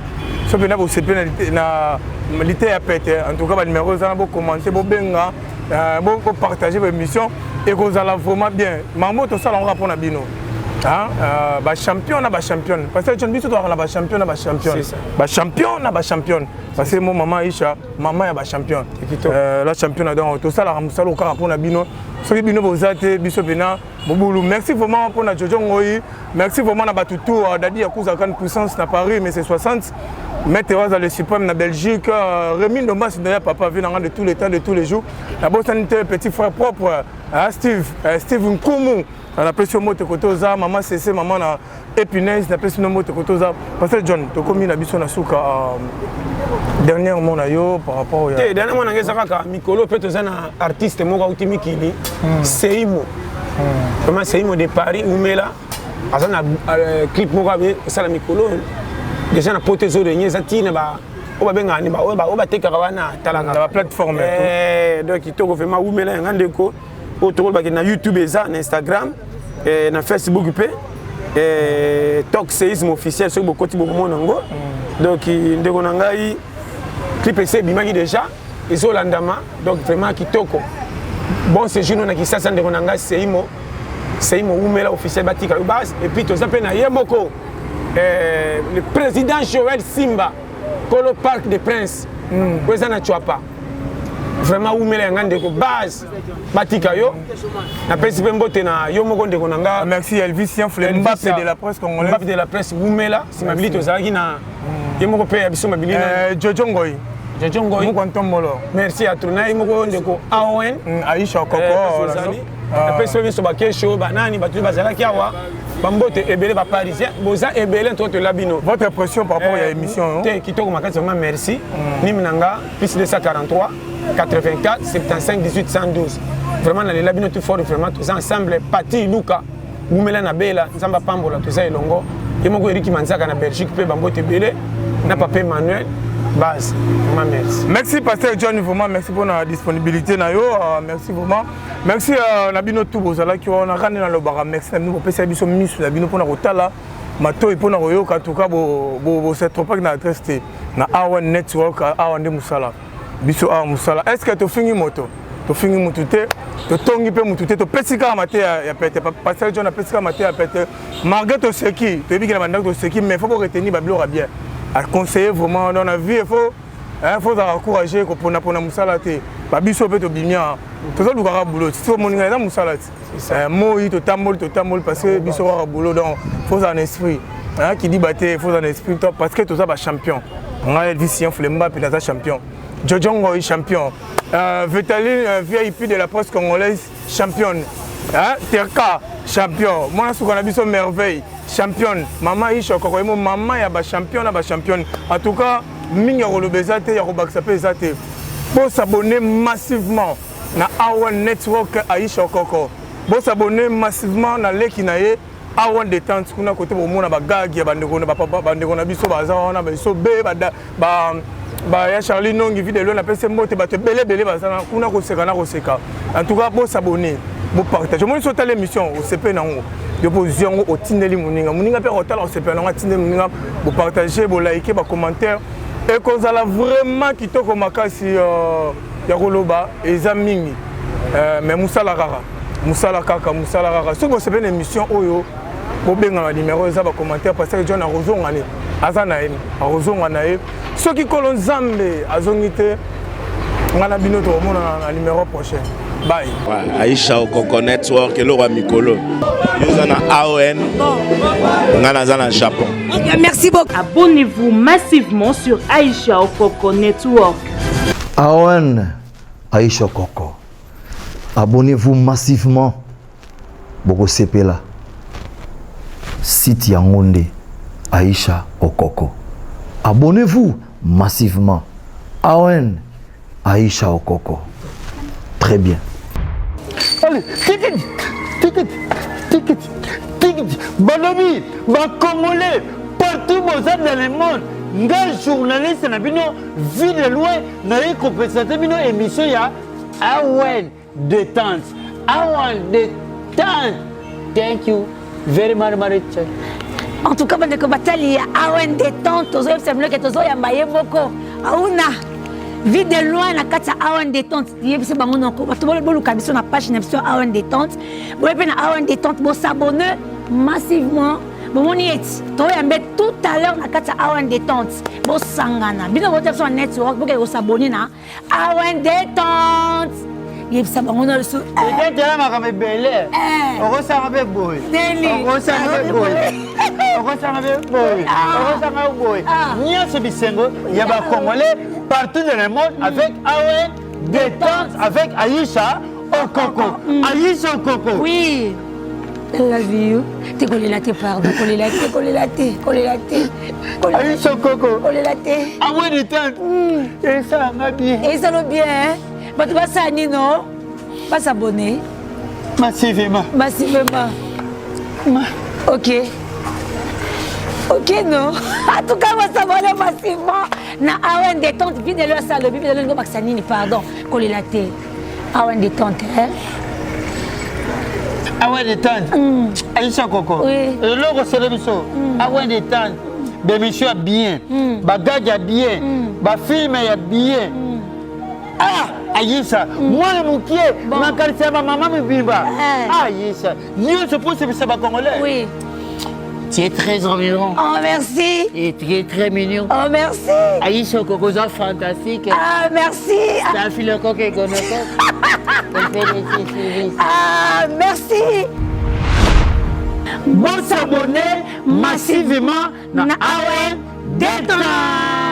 so pena bo sepe na lité ya pete en tout cas ba numéro za bo commenter bo benga bo partager ba émission et ko zala vraiment bien mambo to sala on rapport na bino hein ba champion na ba champion Pasteur John biso to na ba champion na ba champion ba champion na ba champion parce que mon maman Aïcha maman ya ba champion la championne donc to sala musala ko rapport na bino so bino bozate biso pena bobulu. Merci vraiment pour na Jojo Ngoyi, merci vraiment na batutu dadi ya kuza kan puissance na Paris mais c'est 60 Maître Waza le suprême na Belgique, Rémi Ndomba c'est d'ailleurs papa vient de tous les temps de tous les jours. La bonne santé petit frère propre Steve Nkumu, on appelle ce mot Tekotoza, maman CC, maman na Épinaise, on appelle ce mot Tekotoza. Parce que John, to komi na biso na suka dernièrement na yo par rapport à dernièrement na ngezaka mikolo peut être un artiste moko ultimi kili Seimo. Comment Seimo de Paris ou Mela azana clip moko sala mikolo déjà na potezo de nyezati na ba oba benga ni ba oba tekaka wana talanga la plateforme donc kitoko vraiment ou Mela ngandeko autour ba na YouTube eza na Instagram na Facebook pe Talk Séisme officiel sur bokoti bokomona ngo donc ndeko na ngai clip ese bimaki déjà et landama donc vraiment kitoko bon séjour na kisasa ndeko na ngai Seimo Umela officiel batika base et puis toza pe na yemoko le président Joël Simba Kolo Parc des Princes kweza na Chwapa vraiment Umela ngandeko base batika yo na pesi pe mbote na yo moko ndeko na nga. Merci Elvis Mbappé de la presse congolaise, Mbappé de la presse Umela si mabilité ozalaki na yemoko pe abiso mabilité Jojo Ngoyi merci à Trona imoko ndeko AON Aïcha Koko pesi pe so bakesho banani batu bazalaki awa bambote ebele ba parisien boza ebele to labino. Votre impression par rapport à l'émission te kitoko makati vraiment merci niminanga plus 243 84 75 18 112 vraiment na labino tout fort vraiment tous ensemble Pati Luka Umela na Bela nzamba pambola tous elongo yemoko Eric Manzaka na Belgique pe bambote ebele na papa Emmanuel base vraiment merci. Merci Pasteur John, vraiment merci pour la disponibilité na yo, merci vraiment. Merci na bino tout bozala ki on a ramené dans le bar merci na nous pesa biso misu na bino pona kotala mato et pona koyo ka tout cas bo cette trop na adresse na Awan Network Awan de Musala. Biso Awan Musala. Est-ce que tu fini moto? Tu fini motute? Tu tongi pe motute to pesika mate ya pete Pasteur John a pesika mate ya pete. Malgré to seki, tu dis que la bande to seki mais faut pas retenir bablo bien. À conseiller vraiment dans la vie, il faut encourager pour na musala te babiso pe to bimia to zo lukara boulot si to moninga na musala moi to tamol parce que biso ra boulot donc faut un esprit qui dit baté faut un esprit parce que to ça ba champion on a Elvis Mbappé na champion Jojo Ngoyi champion Vitaline VIP de la presse congolaise championne Terka champion moi sou kana biso merveille championne maman Aïcha Koko maman ya ba champion na ba championne en tout cas mingi rolobezate ya robaksa pe zate pour s'abonner massivement na Awan Network Aïcha Koko pour s'abonner massivement na leki na ye Awan détente kuna côté bo mona ba gag ya bandeko na papa bandeko na biso baza wana ba biso be ba ya Charlie Nongi vidéo na pese mote ba te belé baza kuna ko seka en tout cas pour s'abonner pour partager moi sur l'émission au CP nango de position au tindeli muninga pe hotel au CP nango tindeli muninga pour partager pour liker ba commentaire et qu'on a vraiment kitoko makasi ya koloba eza mingi mais musala kaka so c'est une émission oyo pour benga na numéro eza ba commentaire parce que John a rozonga ni azana eni a rozonga na e so ki kolon zambe azongite ngana bino to mona na numéro prochain. Bye. Aïcha Koko Network, le roi Mikolo. Nous sommes AON, nous sommes au Japon. Merci beaucoup. Abonnez-vous massivement sur Aïcha Koko Network. AON, Aïcha Koko. Abonnez-vous massivement. Boko Sepela. Site Yangonde, Aïcha Koko. Abonnez-vous massivement. Awen Aïcha Okoko. Très bien. Allez, ticket. Balobi, Congolais, partout dans le monde. Nga journaliste na bino vie de loin na compensation bino émission ya Awen détente. Awen détente. Thank you very much. En tout cas, on est batali Awen détente, tozo yebisa que tozo ya mbaye moko. Auna vie de loin na kati Awen détente. Yebisa bango noko. Bato boluka biso na page na biso Awen détente. Boye pe na Awen détente, bo s'abonner massivement. Bon, on y est. Toi, on met tout à l'heure na kati Awen détente. Bon sangana. Bino voter sur network pour que vous s'abonnez na Awen détente. Il ça bango na le sou. Et quand ma ramé belé. On ressent un boy. On ressent un boy. On ressent un boy. On ressent un boy. Nia ce bisengo, il y a des Congolais partout dans le monde avec Awen détente avec Aïcha Okoko. Aïcha Okoko. Oui. I love you. T'es collé la thé, pardon. Collé la thé. Aïcha Okoko. Collé la thé. Awen détente. Et ça va bien. Et ça va bien, hein? Bah, tu vas s'abonner, non? Pas s'abonner. Massivement. Ok, non? En tout cas, on va s'abonner massivement. Na Awen détente, vide le salle, vide le go Maxanini, pardon. Collé la thé. Awen détente, hein? Awen détente. Aïcha Okoko. Oui. Et là, on se lève ça. Awen détente. Des messieurs bien. Bagage bien. Ba film bien. Ah, Aïcha, moi mon pied, ma quartier, ma maman me bimba. Aïcha, nous se pose que c'est pas congolais. Oui. Tu es très environ. Oh, merci. Et tu es très mignon. Oh, merci. Aïcha Okoko, c'est fantastique. Ah, merci. C'est un fil coq et gonoko. Ah, merci. Bon s'abonner massivement na Awen détente.